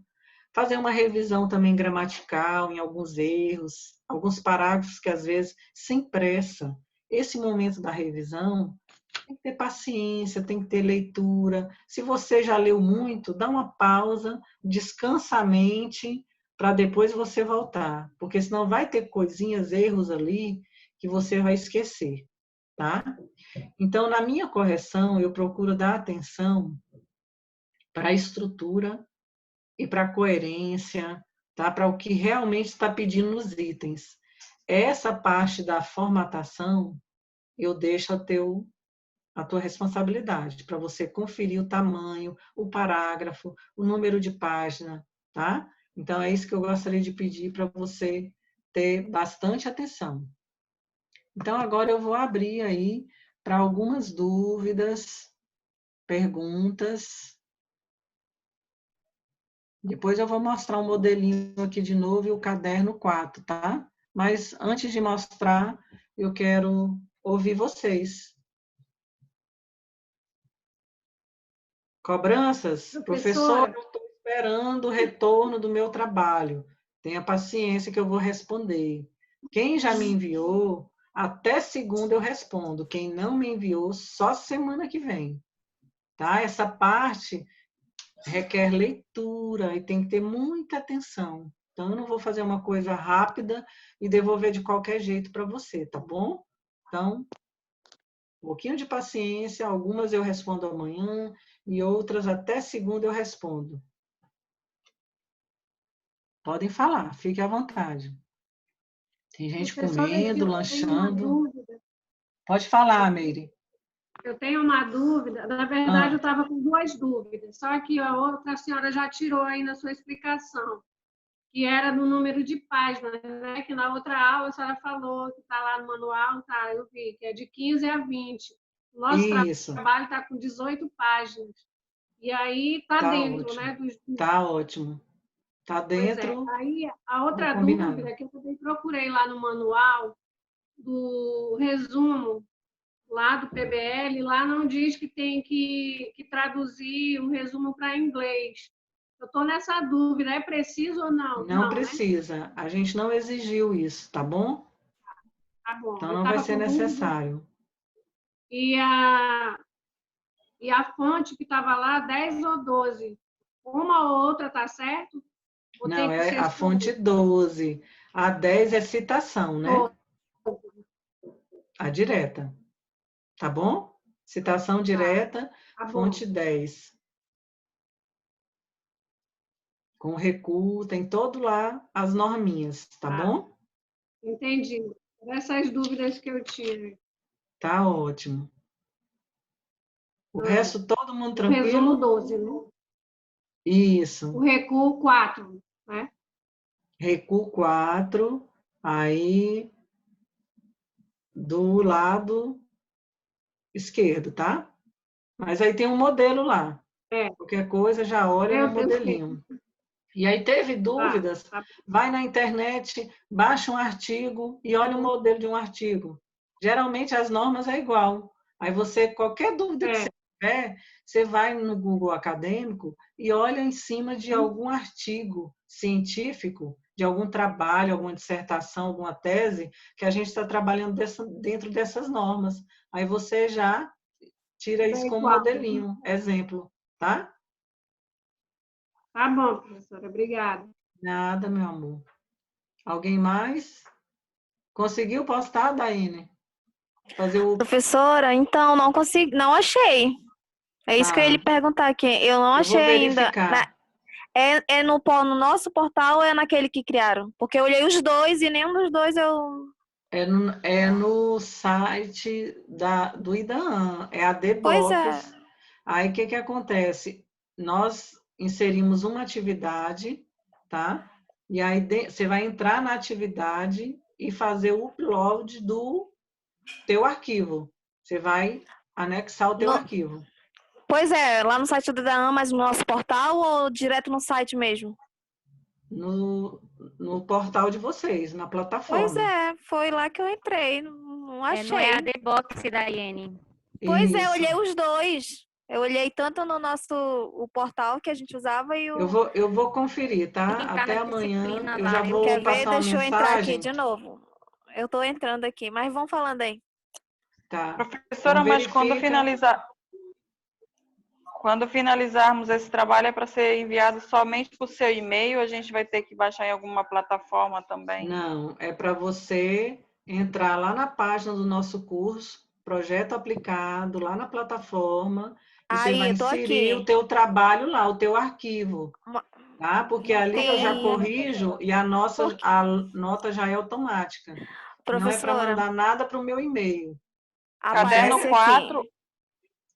fazer uma revisão também gramatical em alguns erros, alguns parágrafos que às vezes, sem pressa, esse momento da revisão, tem que ter paciência, tem que ter leitura. Se você já leu muito, dá uma pausa, descansa a mente, para depois você voltar, porque senão vai ter coisinhas, erros ali, que você vai esquecer, tá? Então, na minha correção, eu procuro dar atenção para a estrutura e para a coerência, tá? Para o que realmente está pedindo nos itens. Essa parte da formatação, eu deixo a tua responsabilidade, para você conferir o tamanho, o parágrafo, o número de página, tá? Então, é isso que eu gostaria de pedir para você ter bastante atenção. Então, agora eu vou abrir aí para algumas dúvidas, perguntas. Depois eu vou mostrar um modelinho aqui de novo e o caderno 4, tá? Mas antes de mostrar, eu quero ouvir vocês. Cobranças? Professor, eu estou esperando o retorno do meu trabalho. Tenha paciência que eu vou responder. Quem já me enviou, até segunda eu respondo. Quem não me enviou, só semana que vem. Tá? Essa parte requer leitura e tem que ter muita atenção. Então, eu não vou fazer uma coisa rápida e devolver de qualquer jeito para você, tá bom? Então, um pouquinho de paciência, algumas eu respondo amanhã e outras até segunda eu respondo. Podem falar, fique à vontade. Tem gente Professora, comendo, eu tenho uma lanchando. dúvida. Pode falar, Meire. Eu tenho uma dúvida. Na verdade, eu estava com duas dúvidas, só que a outra a senhora já tirou aí na sua explicação, que era do número de páginas, né? Que na outra aula a senhora falou, que está lá no manual, tá? Eu vi, que é de 15 a 20. O nosso Isso, trabalho está com 18 páginas. E aí está tá dentro, ótimo. né? Tá ótimo. Tá Pois é. dentro Aí a do outra combinado. dúvida que eu também procurei lá no manual do resumo lá do PBL, lá não diz que tem que traduzir o resumo para inglês. Eu estou nessa dúvida, é preciso ou não? Não Não, né? precisa. A gente não exigiu isso, tá bom? Tá bom. Então Eu não vai estava ser com dúvida. necessário. E a fonte que estava lá, 10 ou 12. Uma ou outra tá certo? Ou Não, tem que é ser a fonte 12. A 10 é citação, né? 12? A direta. Tá bom? Citação direta, Tá bom. fonte 10. Com recuo, tem todo lá as norminhas, tá bom? Entendi. Essas dúvidas que eu tive. Tá ótimo. O resto, todo mundo O resumo tranquilo? 12, né? Isso. O recuo 4, né? Recuo 4, aí do lado esquerdo, tá? Mas aí tem um modelo lá. É. Qualquer coisa, já olha no Eu sei. modelinho. E aí teve dúvidas, Tá. vai na internet, baixa um artigo e olha o modelo de um artigo. Geralmente as normas é igual. Aí você, qualquer dúvida que você tiver, você vai no Google Acadêmico e olha em cima de algum artigo científico, de algum trabalho, alguma dissertação, alguma tese, que a gente está trabalhando dentro dessas normas. Aí você já tira isso como modelinho, exemplo, tá? Tá bom, professora. Obrigada. Nada, meu amor. Alguém mais? Conseguiu postar, Daine? Fazer o... Professora, então, não consegui, não achei. É isso que eu ia lhe Tá. perguntar aqui. Eu não Eu vou achei ainda. verificar. É no nosso portal ou é naquele que criaram? Porque eu olhei os dois e nenhum dos dois eu... É no site do IDAAN, é a Pois é. Debox. Aí, o que acontece? Nós inserimos uma atividade, tá? E aí, você vai entrar na atividade e fazer o upload do teu arquivo. Você vai anexar o teu arquivo. Pois é, lá no site do IDAAN, mas no nosso portal ou direto no site mesmo? No portal de vocês, na plataforma. Pois é, foi lá que eu entrei, não achei. Não é a Debox, Daiane. Pois é, eu Isso. olhei os dois. Eu olhei tanto no o portal que a gente usava e o... Eu vou conferir, tá? Clicar Até na amanhã disciplina eu lá, já né? vou Quer ver? passar uma Deixa eu entrar aqui mensagem. de novo. Eu tô entrando aqui, mas vão falando aí. Tá. Professora, Então, mas verifica. quando finalizarmos esse trabalho é para ser enviado somente por seu e-mail, a gente vai ter que baixar em alguma plataforma também? Não, é para você entrar lá na página do nosso curso, projeto aplicado, lá na plataforma, e você vai Aí, eu tô inserir o aqui. teu trabalho lá, o teu arquivo, tá? Porque ali eu já Sim. corrijo e a nota já é automática. Não é para Professora, mandar nada para o meu e-mail. Caderno aparece 4, aqui.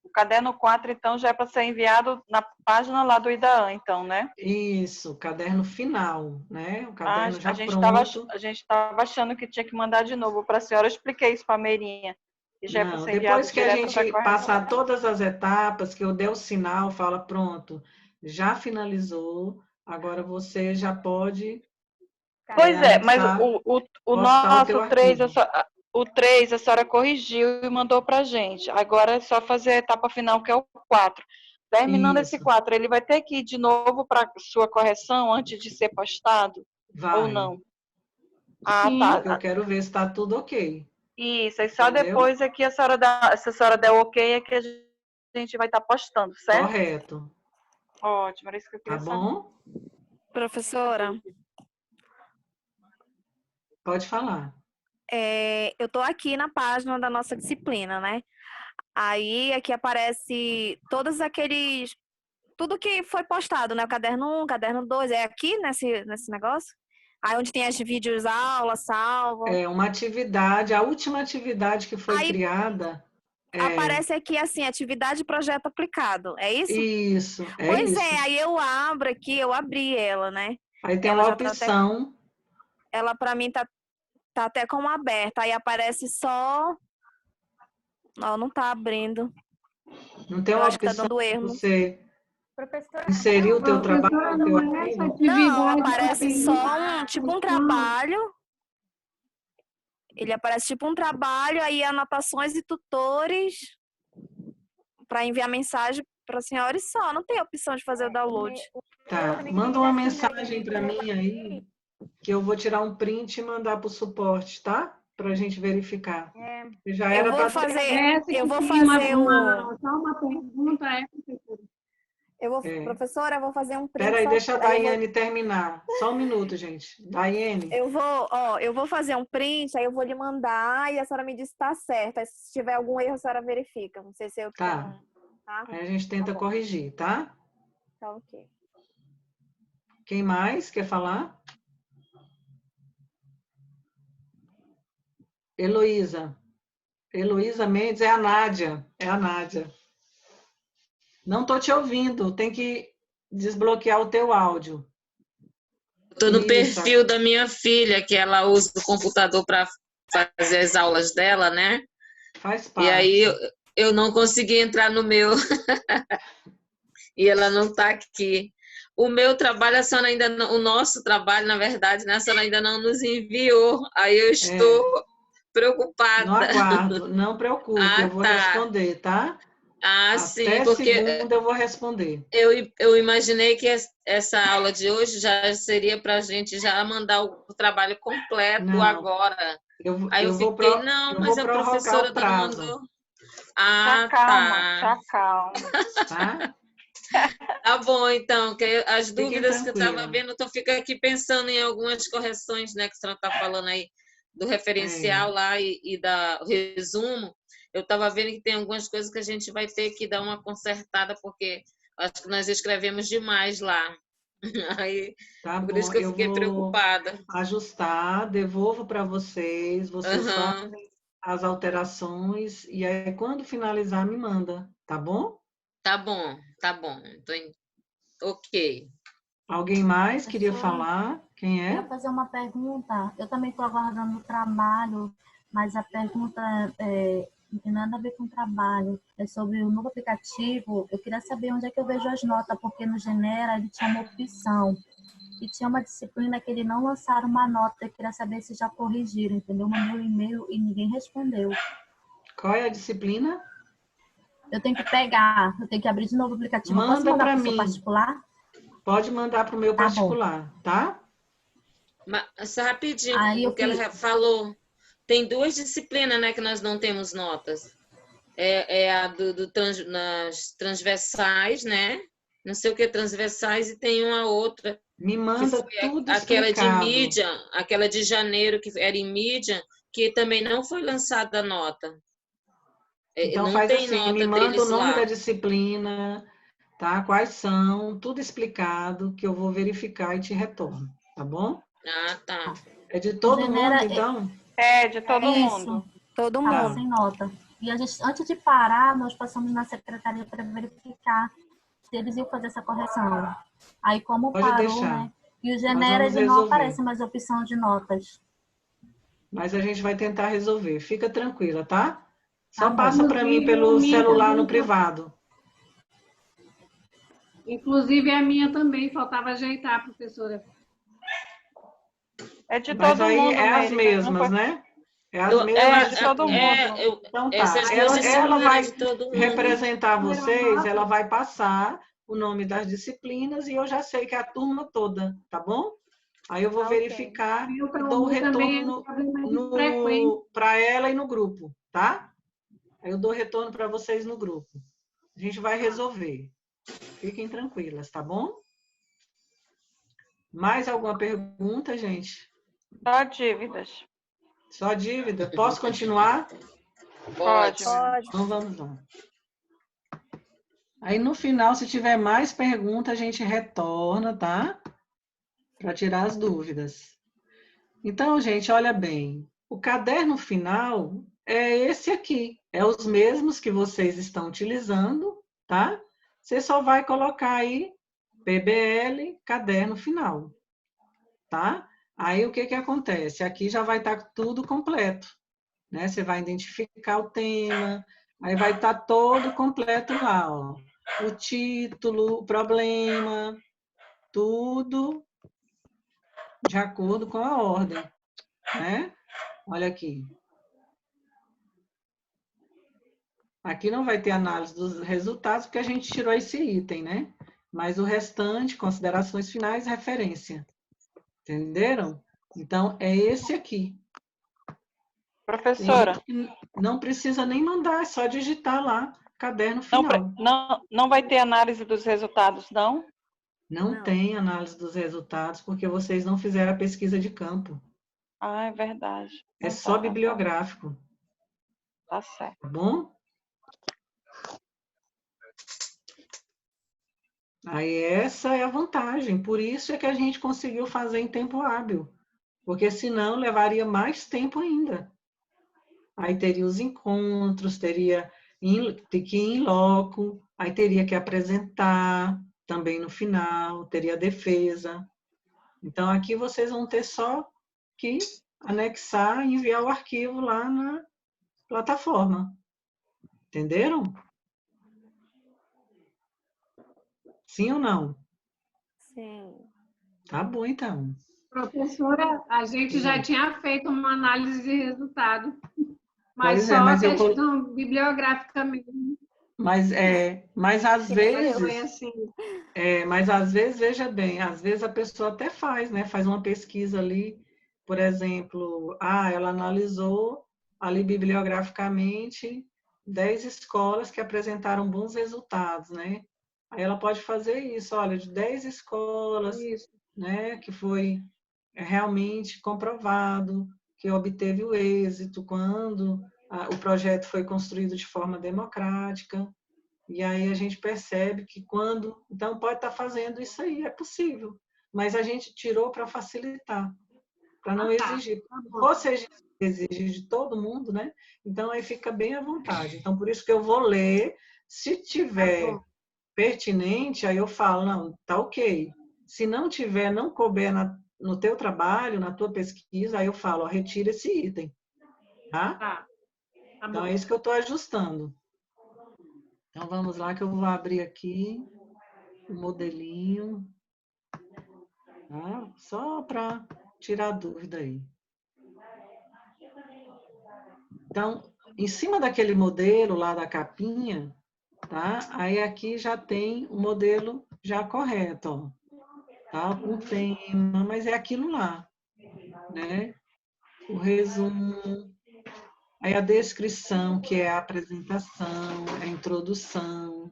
o caderno 4, então, já é para ser enviado na página lá do IDAAN, então, né? Isso, caderno final, né? O caderno já A gente estava achando que tinha que mandar de novo para a senhora. Eu expliquei isso para a Meirinha. E já é para Não, ser enviado depois que a direto para a gente passar correção. todas as etapas, que eu der o sinal, fala, pronto, já finalizou, agora você já pode Pois é, mas anexar, o postar o teu nosso 3, arquivo. o 3 a senhora corrigiu e mandou para a gente. Agora é só fazer a etapa final, que é o 4. Terminando esse Isso. 4, ele vai ter que ir de novo para sua correção antes de ser postado? Ou Vai. não? Ah, Sim. Porque eu tá. quero ver se está tudo ok. Isso, aí só Entendeu? depois é que se a senhora der ok, é que a gente vai estar postando, certo? Correto. Ótimo, era isso que eu Tá queria saber. bom? Professora, Pode falar. eu tô aqui na página da nossa disciplina, né? Aí aqui aparece todos aqueles tudo que foi postado, né? O caderno 1, caderno 2, é aqui nesse negócio? Aí onde tem as vídeos aulas, salvo. É uma atividade, a última atividade que foi Aí criada. aparece aqui assim, atividade projeto aplicado, é isso? Isso, é Pois isso. é, aí eu abro aqui, eu abri ela, né? Aí tem Ela uma já tá até, opção. ela para mim tá até como aberta, aí aparece só, ó, não tá abrindo. Não tem Eu uma acho que tá opção dando de erro. você Professora, inserir o teu trabalho Professora, no teu não é essa arquivo? Não, atividade. aparece só um Não. trabalho. Ele aparece tipo um trabalho, aí anotações e tutores para enviar mensagem para a senhora e só. Não tem opção de fazer o download. Tá, manda uma mensagem para mim aí, que eu vou tirar um print e mandar para o suporte, tá? Para a gente verificar. Já Eu era vou para fazer, Essa eu que vou tem fazer só uma pergunta, professora. Professora, eu vou fazer um print. Espera aí, deixa a aí Daiane terminar. Só um minuto, gente. Daiane. Eu vou fazer um print, aí eu vou lhe mandar e a senhora me diz se tá certo. Aí, se tiver algum erro, a senhora verifica. Não sei se eu Tá. tenho, tá? Aí a gente tenta corrigir, tá? Tá ok. Quem mais quer falar? Heloísa. Heloísa Mendes é a Nádia. É a Nádia. Não tô te ouvindo. Tem que desbloquear o teu áudio. Estou no Isso. perfil da minha filha, que ela usa o computador para fazer as aulas dela, né? Faz parte. E aí eu não consegui entrar no meu. E ela não está aqui. O meu trabalho, a senhora ainda não, o nosso trabalho, na verdade, né, a senhora ainda não nos enviou. Aí eu estou preocupada. No aguardo. Não preocupe, eu vou responder, tá? Sim, Até porque segunda eu vou responder. eu imaginei que essa aula de hoje já seria para a gente já mandar o trabalho completo Não, agora. Aí eu fiquei, mas a professora não mandou. Calma. Tá? Tá bom, então, que as Fiquem dúvidas que eu estava tranquila. vendo, então fica aqui pensando em algumas correções, né, que a senhora está falando aí do referencial lá e da resumo. Eu estava vendo que tem algumas coisas que a gente vai ter que dar uma consertada, porque acho que nós escrevemos demais lá. Aí, Tá por bom, isso que eu fiquei preocupada. Ajustar, devolvo para vocês fazem as alterações e aí quando finalizar me manda, tá bom? Tá bom. Então, ok. Alguém mais queria falar? Quem é? Eu queria fazer uma pergunta. Eu também estou aguardando o trabalho, mas a pergunta não tem nada a ver com o trabalho. É sobre o novo aplicativo. Eu queria saber onde é que eu vejo as notas, porque no Genera ele tinha uma opção. E tinha uma disciplina que ele não lançaram uma nota. Eu queria saber se já corrigiram, entendeu? Mandei um e-mail e ninguém respondeu. Qual é a disciplina? Eu tenho que pegar, eu tenho que abrir de novo o aplicativo. Manda para mim. Particular? Pode mandar para o meu particular, tá? Mas rapidinho, o que ela falou. Tem 2 disciplinas, né, que nós não temos notas. É a nas transversais, né? Não sei o que transversais, e tem uma outra. Me manda tudo aquela explicado. de mídia, aquela de janeiro, que era em mídia, que também não foi lançada a nota. Então não faz tem assim, nota me manda o nome lá. da disciplina, tá? Quais são, tudo explicado, que eu vou verificar e te retorno, tá bom? Tá. É de todo mundo, então? É, de todo mundo. Todo mundo. Sem nota. E a gente, antes de parar, nós passamos na secretaria para verificar se eles iam fazer essa correção. Aí, como Pode parou, deixar. né? E o Genera, ele não aparece mais a opção de notas. Mas a gente vai tentar resolver. Fica tranquila, tá? Só Tá passa para mim pelo celular no privado. Inclusive a minha também, faltava ajeitar, professora. É de Mas todo aí mundo, é as mesmas, né? É as mesmas de todo mundo. Então tá. Essas duas Ela vai de todo mundo. representar vocês, ela vai passar o nome das disciplinas e eu já sei que é a turma toda, tá bom? Aí eu vou verificar e dou o retorno para ela e no grupo, tá? Aí eu dou retorno para vocês no grupo. A gente vai resolver. Fiquem tranquilas, tá bom? Mais alguma pergunta, gente? Só dívidas. Só dívida? Posso continuar? Pode. Então vamos lá. Aí no final, se tiver mais perguntas, a gente retorna, tá? Para tirar as dúvidas. Então, gente, olha bem. O caderno final é esse aqui. É os mesmos que vocês estão utilizando, tá? Você só vai colocar aí PBL, caderno final, tá? Aí o que que acontece? Aqui já vai estar tudo completo, né? Você vai identificar o tema, aí vai estar todo completo lá, ó. O título, o problema, tudo de acordo com a ordem, né? Olha aqui. Aqui não vai ter análise dos resultados, porque a gente tirou esse item, né? Mas o restante, considerações finais, referência. Entenderam? Então, é esse aqui. Professora. Não precisa nem mandar, é só digitar lá, caderno final. Não vai ter análise dos resultados, não? Não tem análise dos resultados, porque vocês não fizeram a pesquisa de campo. Ah, é verdade. É só bibliográfico. Tá certo. Tá bom? Aí essa é a vantagem. Por isso é que a gente conseguiu fazer em tempo hábil. Porque senão levaria mais tempo ainda. Aí teria os encontros, teria que ir em loco, aí teria que apresentar também no final, teria a defesa. Então, aqui vocês vão ter só que anexar e enviar o arquivo lá na plataforma. Entenderam? Sim ou não? Sim. Tá bom, então. Professora, a gente já tinha feito uma análise de resultado, mas Pois é, só mas a questão bibliográfica mesmo. Mas às vezes, Foi assim. mas às vezes, veja bem, às vezes a pessoa até faz, né? Faz uma pesquisa ali, por exemplo, ela analisou ali bibliograficamente 10 escolas que apresentaram bons resultados, né? Aí ela pode fazer isso, olha, de 10 escolas, né, que foi realmente comprovado que obteve o êxito quando o projeto foi construído de forma democrática. E aí a gente percebe que quando... Então, pode estar fazendo isso aí, é possível. Mas a gente tirou para facilitar, para não exigir. Se exigir de todo mundo, né? Então, aí fica bem à vontade. Então, por isso que eu vou ler. Se tiver pertinente, aí eu falo, não, tá ok. Se não tiver, não couber no teu trabalho, na tua pesquisa, aí eu falo, ó, retira esse item. Tá? Então, é isso que eu estou ajustando. Então, vamos lá que eu vou abrir aqui o modelinho. Tá? Só para tirar a dúvida aí. Então, em cima daquele modelo lá da capinha, tá? Aí aqui já tem o modelo já correto, ó. Tá? Com tema, mas é aquilo lá, né? O resumo, aí a descrição, que é a apresentação, a introdução,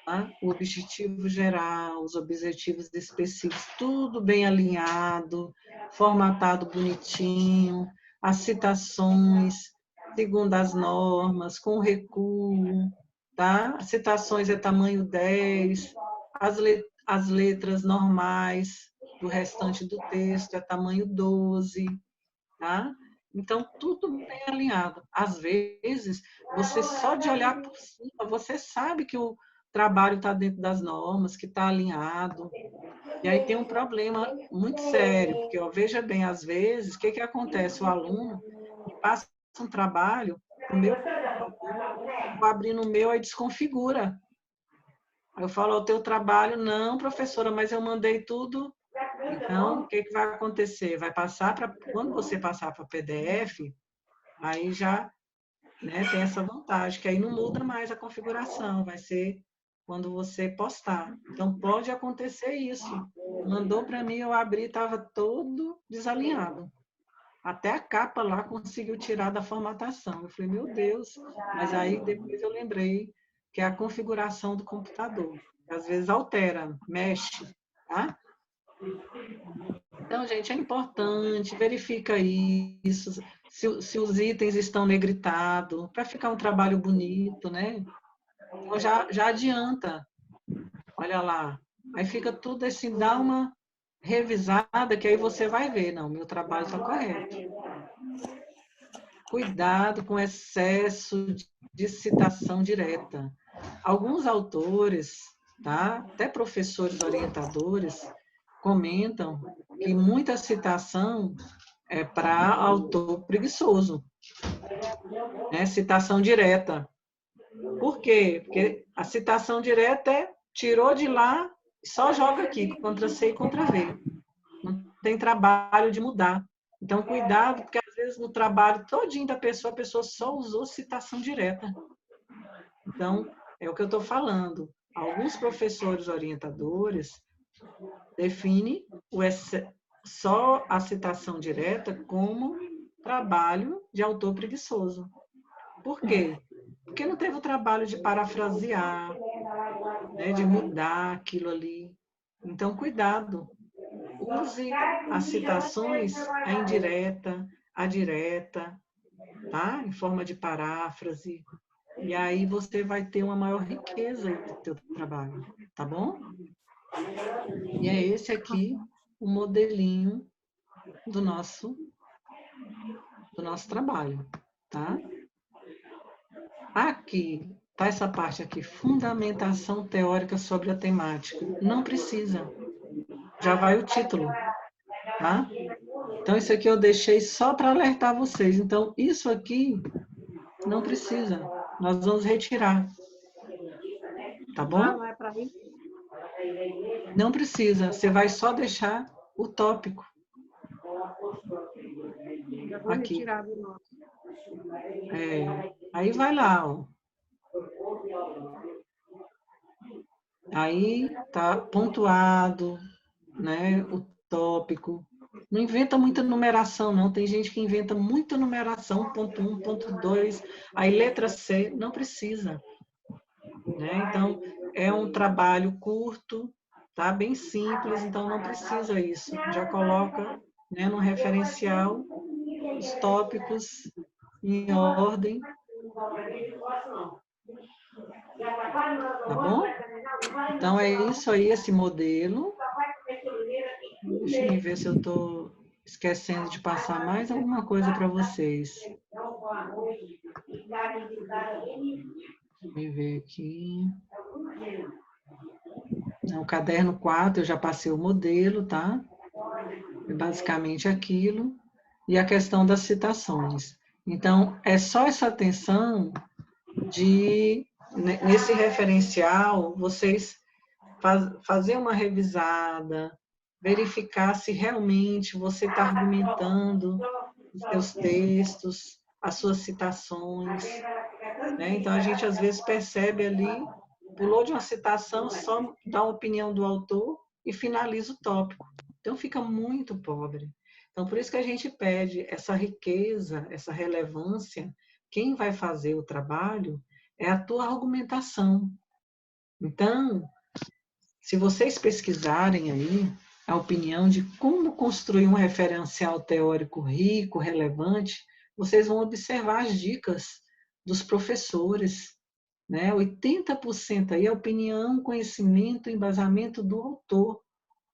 tá? O objetivo geral, os objetivos específicos, tudo bem alinhado, formatado bonitinho, as citações segundo as normas, com recuo, tá? As citações é tamanho 10, as letras normais do restante do texto é tamanho 12, tá? Então, tudo bem alinhado. Às vezes, você só de olhar por cima, você sabe que o trabalho está dentro das normas, que está alinhado. E aí tem um problema muito sério, porque, ó, veja bem, às vezes, o que acontece? O aluno me passa um trabalho, o meu computador, vou abrir no meu, aí desconfigura. Aí eu falo, o teu trabalho, não, professora, mas eu mandei tudo. Então, o que vai acontecer? Vai passar para, quando você passar para PDF, aí já, né, tem essa vantagem, que aí não muda mais a configuração, vai ser quando você postar. Então, pode acontecer isso. Mandou para mim, eu abri, estava todo desalinhado. Até a capa lá conseguiu tirar da formatação. Eu falei, meu Deus. Mas aí depois eu lembrei que é a configuração do computador. Às vezes altera, mexe, tá? Então, gente, é importante, verifica isso, se os itens estão negritados, para ficar um trabalho bonito, né? Então, já adianta. Olha lá. Aí fica tudo assim, dá uma revisada, que aí você vai ver, não, meu trabalho está correto. Cuidado com excesso de citação direta. Alguns autores, tá? Até professores orientadores, comentam que muita citação é para autor preguiçoso, né? Citação direta. Por quê? Porque a citação direta tirou de lá, só joga aqui, Ctrl+C e Ctrl+V. Não tem trabalho de mudar. Então, cuidado, porque às vezes no trabalho todinho da pessoa, a pessoa só usou citação direta. Então, é o que eu estou falando. Alguns professores orientadores definem só a citação direta como trabalho de autor preguiçoso. Por quê? Porque não teve o trabalho de parafrasear, né, de mudar aquilo ali. Então, cuidado. Use as citações, a indireta, a direta, tá? Em forma de paráfrase. E aí você vai ter uma maior riqueza do seu trabalho, tá bom? E é esse aqui o modelinho do nosso trabalho, tá? Aqui, tá essa parte aqui, fundamentação teórica sobre a temática. Não precisa. Já vai o título, tá? Então, isso aqui eu deixei só para alertar vocês. Então, isso aqui não precisa. Nós vamos retirar. Tá bom? Não é para isso? Não precisa. Você vai só deixar o tópico. Eu vou Aqui. retirar do nosso. Aí vai lá, ó. Aí tá pontuado, né? O tópico. Não inventa muita numeração, não. Tem gente que inventa muita numeração, ponto 1, ponto 2, aí letra C, não precisa. Né? Então, é um trabalho curto, tá? Bem simples, então não precisa isso. Já coloca, né, no referencial os tópicos em ordem. Tá bom? Então, é isso aí, esse modelo. Deixa eu ver se eu estou esquecendo de passar mais alguma coisa para vocês. Deixa eu ver aqui. O caderno 4, eu já passei o modelo, tá? É basicamente aquilo. E a questão das citações. Então, é só essa atenção de, nesse referencial, vocês fazer uma revisada, verificar se realmente você está argumentando os seus textos, as suas citações. Né? Então, a gente às vezes percebe ali, pulou de uma citação, só dá a opinião do autor e finaliza o tópico. Então, fica muito pobre. Então, por isso que a gente pede essa riqueza, essa relevância. Quem vai fazer o trabalho é a tua argumentação. Então, se vocês pesquisarem aí a opinião de como construir um referencial teórico rico, relevante, vocês vão observar as dicas dos professores. Né? 80% aí é opinião, conhecimento, embasamento do autor.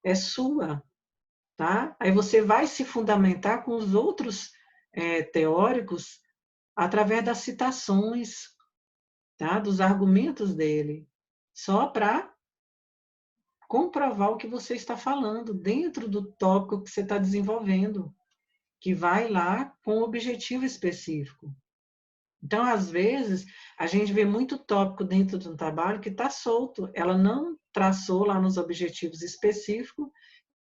É sua. Tá? Aí você vai se fundamentar com os outros teóricos através das citações, tá? Dos argumentos dele, só para comprovar o que você está falando dentro do tópico que você está desenvolvendo, que vai lá com um objetivo específico. Então, às vezes, a gente vê muito tópico dentro de um trabalho que está solto, ela não traçou lá nos objetivos específicos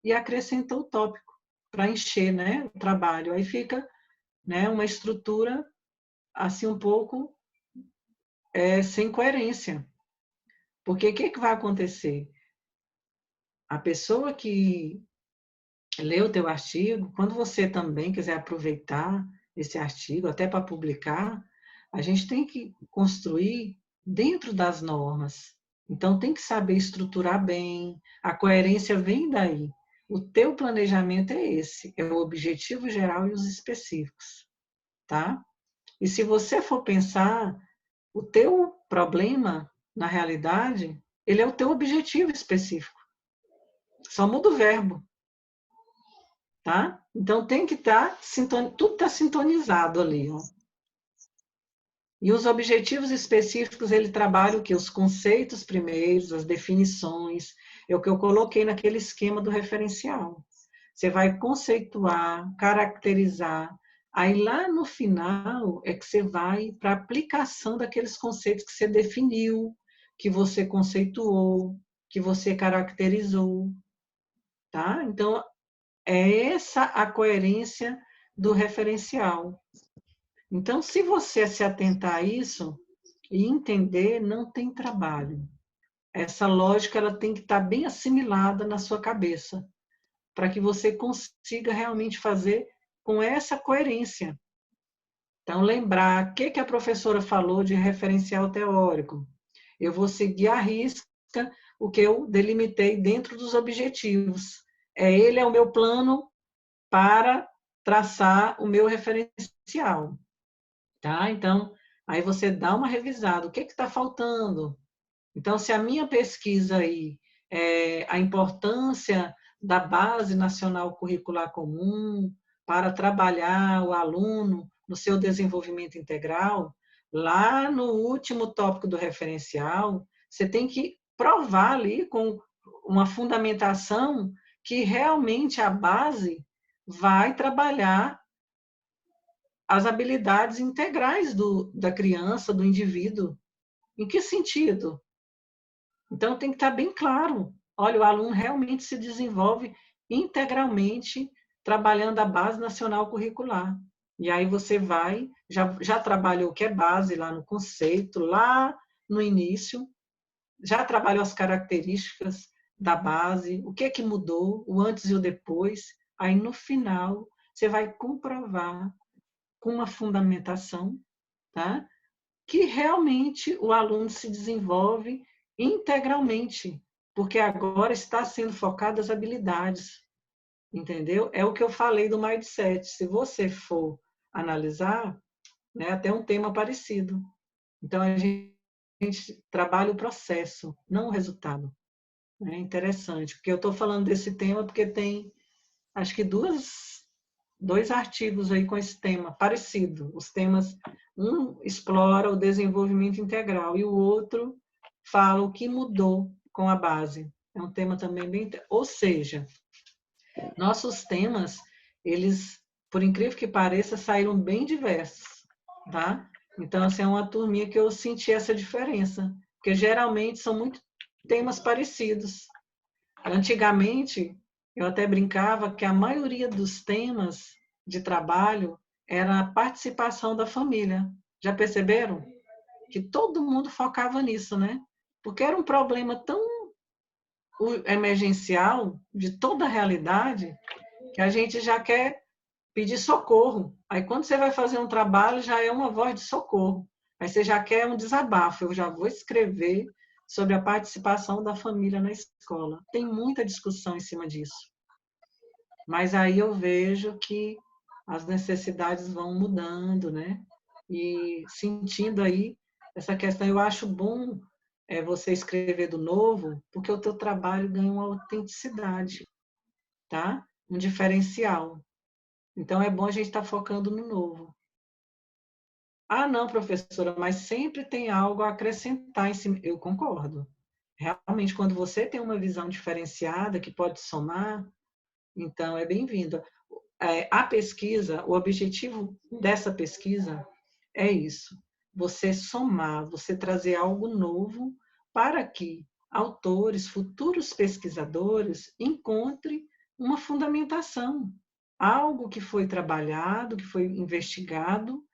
e acrescentou o tópico para encher, né, o trabalho. Aí fica, né, uma estrutura assim um pouco sem coerência. Porque o que vai acontecer? A pessoa que lê o teu artigo, quando você também quiser aproveitar esse artigo, até para publicar, a gente tem que construir dentro das normas. Então, tem que saber estruturar bem, a coerência vem daí. O teu planejamento é esse, é o objetivo geral e os específicos, tá? E se você for pensar, o teu problema na realidade, ele é o teu objetivo específico. Só muda o verbo. Tá? Então, tem que estar, tudo está sintonizado ali. Ó. E os objetivos específicos, ele trabalha o quê? Os conceitos primeiros, as definições, é o que eu coloquei naquele esquema do referencial. Você vai conceituar, caracterizar, aí lá no final é que você vai para a aplicação daqueles conceitos que você definiu, que você conceituou, que você caracterizou. Tá? Então, é essa a coerência do referencial. Então, se você se atentar a isso e entender, não tem trabalho. Essa lógica ela tem que estar bem assimilada na sua cabeça, para que você consiga realmente fazer com essa coerência. Então, lembrar o que a professora falou de referencial teórico. Eu vou seguir à risca o que eu delimitei dentro dos objetivos. Ele é o meu plano para traçar o meu referencial. Tá? Então, aí você dá uma revisada. O que está faltando? Então, se a minha pesquisa aí é a importância da Base Nacional Curricular Comum para trabalhar o aluno no seu desenvolvimento integral, lá no último tópico do referencial, você tem que provar ali com uma fundamentação que realmente a base vai trabalhar as habilidades integrais da criança, do indivíduo. Em que sentido? Então, tem que estar bem claro. Olha, o aluno realmente se desenvolve integralmente trabalhando a Base Nacional Curricular. E aí você vai, já trabalhou o que é base lá no conceito, lá no início, já trabalhou as características da base, o que é que mudou, o antes e o depois. Aí, no final, você vai comprovar com uma fundamentação, tá? Que realmente o aluno se desenvolve integralmente, porque agora está sendo focado as habilidades, entendeu? É o que eu falei do mindset. Se você for analisar, né, até um tema parecido. Então, a gente trabalha o processo, não o resultado. É interessante, porque eu estou falando desse tema porque tem, acho que dois artigos aí com esse tema parecido. Os temas, um explora o desenvolvimento integral e o outro fala o que mudou com a base. É um tema também bem... Ou seja, nossos temas, eles, por incrível que pareça, saíram bem diversos, tá? Então, assim, é uma turminha que eu senti essa diferença, porque geralmente são muito temas parecidos. Antigamente, eu até brincava que a maioria dos temas de trabalho era a participação da família. Já perceberam? Que todo mundo focava nisso, né? Porque era um problema tão emergencial de toda a realidade que a gente já quer pedir socorro. Aí, quando você vai fazer um trabalho, já é uma voz de socorro. Aí você já quer um desabafo. Eu já vou escrever sobre a participação da família na escola. Tem muita discussão em cima disso. Mas aí eu vejo que as necessidades vão mudando, né? E sentindo aí essa questão, eu acho bom você escrever do novo, porque o teu trabalho ganha uma autenticidade, tá? Um diferencial. Então, é bom a gente estar focando no novo. Ah, não, professora, mas sempre tem algo a acrescentar em cima. Eu concordo. Realmente, quando você tem uma visão diferenciada que pode somar, então é bem-vindo. A pesquisa, o objetivo dessa pesquisa é isso. Você somar, você trazer algo novo para que autores, futuros pesquisadores, encontrem uma fundamentação. Algo que foi trabalhado, que foi investigado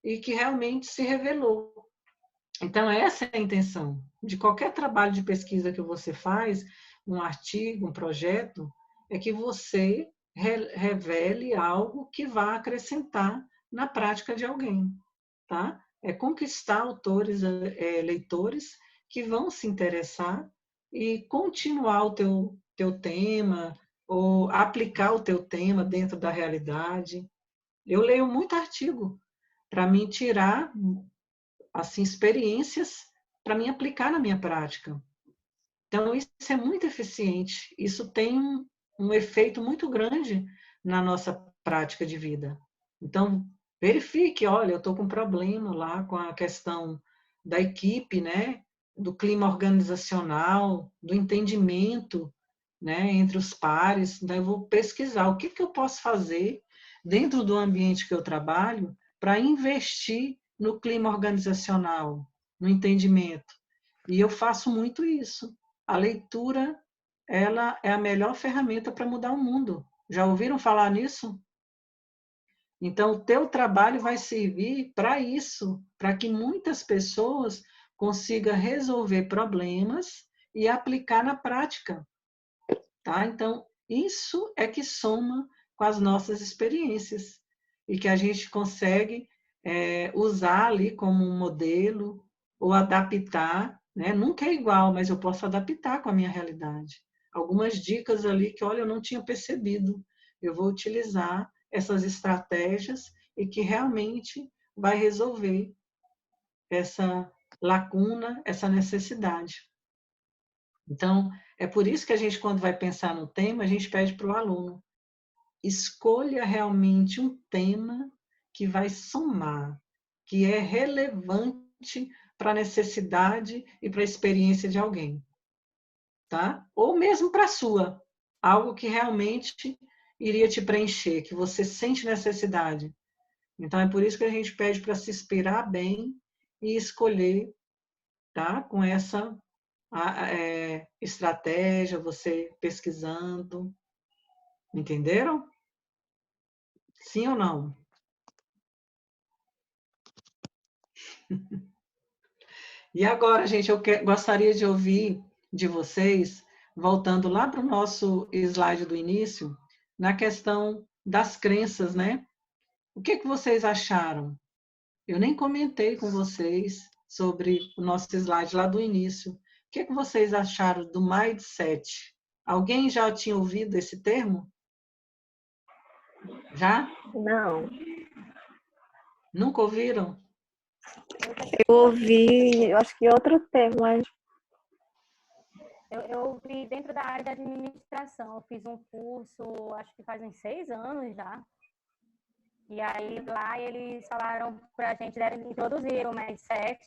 e que realmente se revelou. Então, essa é a intenção de qualquer trabalho de pesquisa que você faz, um artigo, um projeto, é que você revele algo que vá acrescentar na prática de alguém, tá? É conquistar autores, leitores que vão se interessar e continuar o teu tema ou aplicar o teu tema dentro da realidade. Eu leio muito artigo para mim tirar assim experiências para mim aplicar na minha prática. Então, isso é muito eficiente. Isso tem um efeito muito grande na nossa prática de vida. Então, verifique, olha, eu estou com um problema lá com a questão da equipe, né? Do clima organizacional, do entendimento, né? Entre os pares. Então, eu vou pesquisar o que eu posso fazer dentro do ambiente que eu trabalho para investir no clima organizacional, no entendimento. E eu faço muito isso. A leitura, ela é a melhor ferramenta para mudar o mundo. Já ouviram falar nisso? Então, o teu trabalho vai servir para isso, para que muitas pessoas consigam resolver problemas e aplicar na prática. Tá? Então, isso é que soma com as nossas experiências e que a gente consegue usar ali como um modelo ou adaptar, né? Nunca é igual, mas eu posso adaptar com a minha realidade. Algumas dicas ali que, olha, eu não tinha percebido. Eu vou utilizar essas estratégias e que realmente vai resolver essa lacuna, essa necessidade. Então, é por isso que a gente, quando vai pensar no tema, a gente pede para o aluno: escolha realmente um tema que vai somar, que é relevante para a necessidade e para a experiência de alguém, tá? Ou mesmo para a sua, algo que realmente iria te preencher, que você sente necessidade. Então, é por isso que a gente pede para se inspirar bem e escolher, tá? Com essa estratégia, você pesquisando. Entenderam? Sim ou não? E agora, gente, eu gostaria de ouvir de vocês, voltando lá para o nosso slide do início, na questão das crenças, né? O que vocês acharam? Eu nem comentei com vocês sobre o nosso slide lá do início. O que vocês acharam do mindset? Alguém já tinha ouvido esse termo? Já? Não. Nunca ouviram? Eu ouvi, eu acho que outro termo, mas eu ouvi dentro da área de administração. Eu fiz um curso, acho que faz uns 6 anos já. E aí lá eles falaram para a gente, introduzir o mindset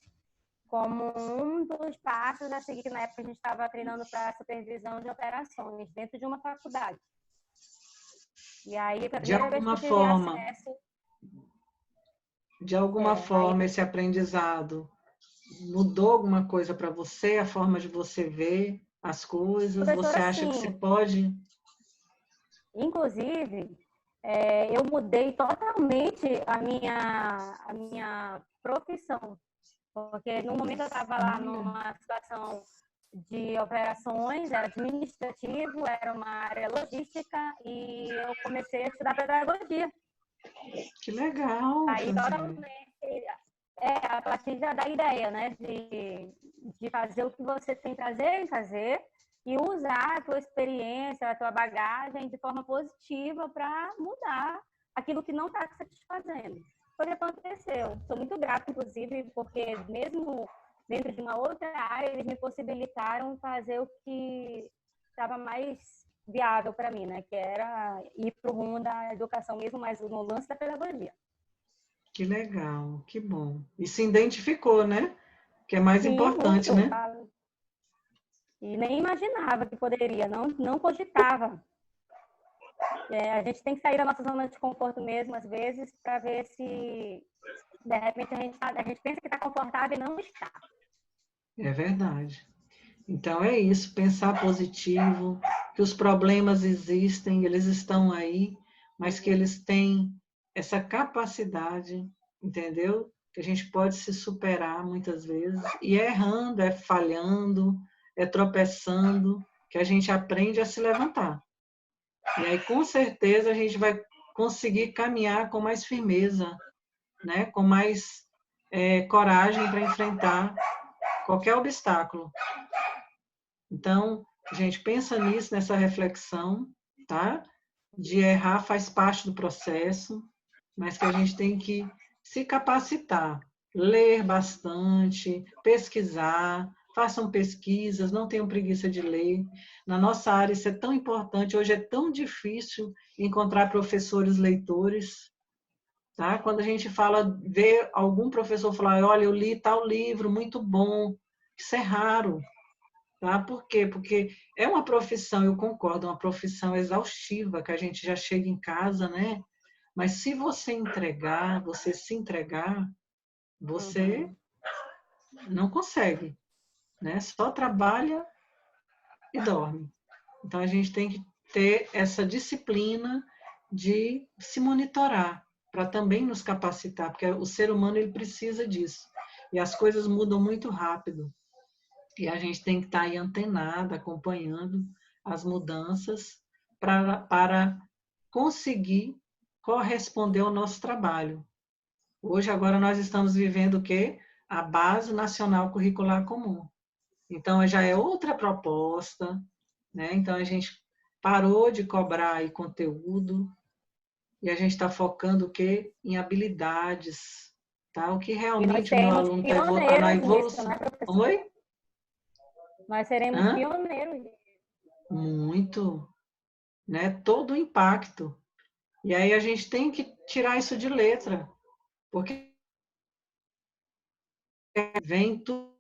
como um dos passos a seguir, que na época a gente estava treinando para supervisão de operações dentro de uma faculdade. E aí, a primeira vez que eu tive acesso... De alguma forma, esse aprendizado mudou alguma coisa para você, a forma de você ver as coisas? Você acha que você pode? Inclusive, eu mudei totalmente a minha profissão. Porque no momento eu estava lá numa situação de operações, era administrativo, era uma área logística, e eu comecei a estudar pedagogia. Que legal! Aí totalmente, a partir da ideia, né, de fazer o que você tem prazer em fazer e usar a tua experiência, a tua bagagem de forma positiva para mudar aquilo que não está te satisfazendo. Foi o que aconteceu. Sou muito grata, inclusive, porque mesmo dentro de uma outra área, eles me possibilitaram fazer o que estava mais viável para mim, né? Que era ir para o rumo da educação mesmo, mas no lance da pedagogia. Que legal, que bom. E se identificou, né? Que é mais importante, muito, né? E nem imaginava que poderia, não cogitava. A gente tem que sair da nossa zona de conforto mesmo, às vezes, para ver se, de repente, a gente pensa que está confortável e não está. É verdade. Então, é isso, pensar positivo, que os problemas existem, eles estão aí, mas que eles têm essa capacidade, entendeu? Que a gente pode se superar muitas vezes, e é errando, é falhando, é tropeçando, que a gente aprende a se levantar. E aí, com certeza, a gente vai conseguir caminhar com mais firmeza, né? Com mais coragem para enfrentar qualquer obstáculo. Então, gente, pensa nisso, nessa reflexão, tá? De errar faz parte do processo, mas que a gente tem que se capacitar, ler bastante, pesquisar, façam pesquisas, não tenham preguiça de ler. Na nossa área isso é tão importante, hoje é tão difícil encontrar professores leitores, tá? Quando a gente fala, vê algum professor falar, olha, eu li tal livro, muito bom, isso é raro, tá? Por quê? Porque é uma profissão, eu concordo, uma profissão exaustiva, que a gente já chega em casa, né? Mas se você entregar, você se entregar, você não consegue, né? Só trabalha e dorme. Então a gente tem que ter essa disciplina de se monitorar para também nos capacitar, porque o ser humano ele precisa disso. E as coisas mudam muito rápido. E a gente tem que estar aí antenado, acompanhando as mudanças para conseguir corresponder ao nosso trabalho. Hoje, agora, nós estamos vivendo o quê? A Base Nacional Curricular Comum. Então, já é outra proposta, né? Então, a gente parou de cobrar aí conteúdo e a gente está focando o quê? Em habilidades, tá? O que realmente o meu aluno está na evolução. Nisso, né, Oi? Nós seremos pioneiros. Muito, né? Todo o impacto. E aí a gente tem que tirar isso de letra, porque vem tudo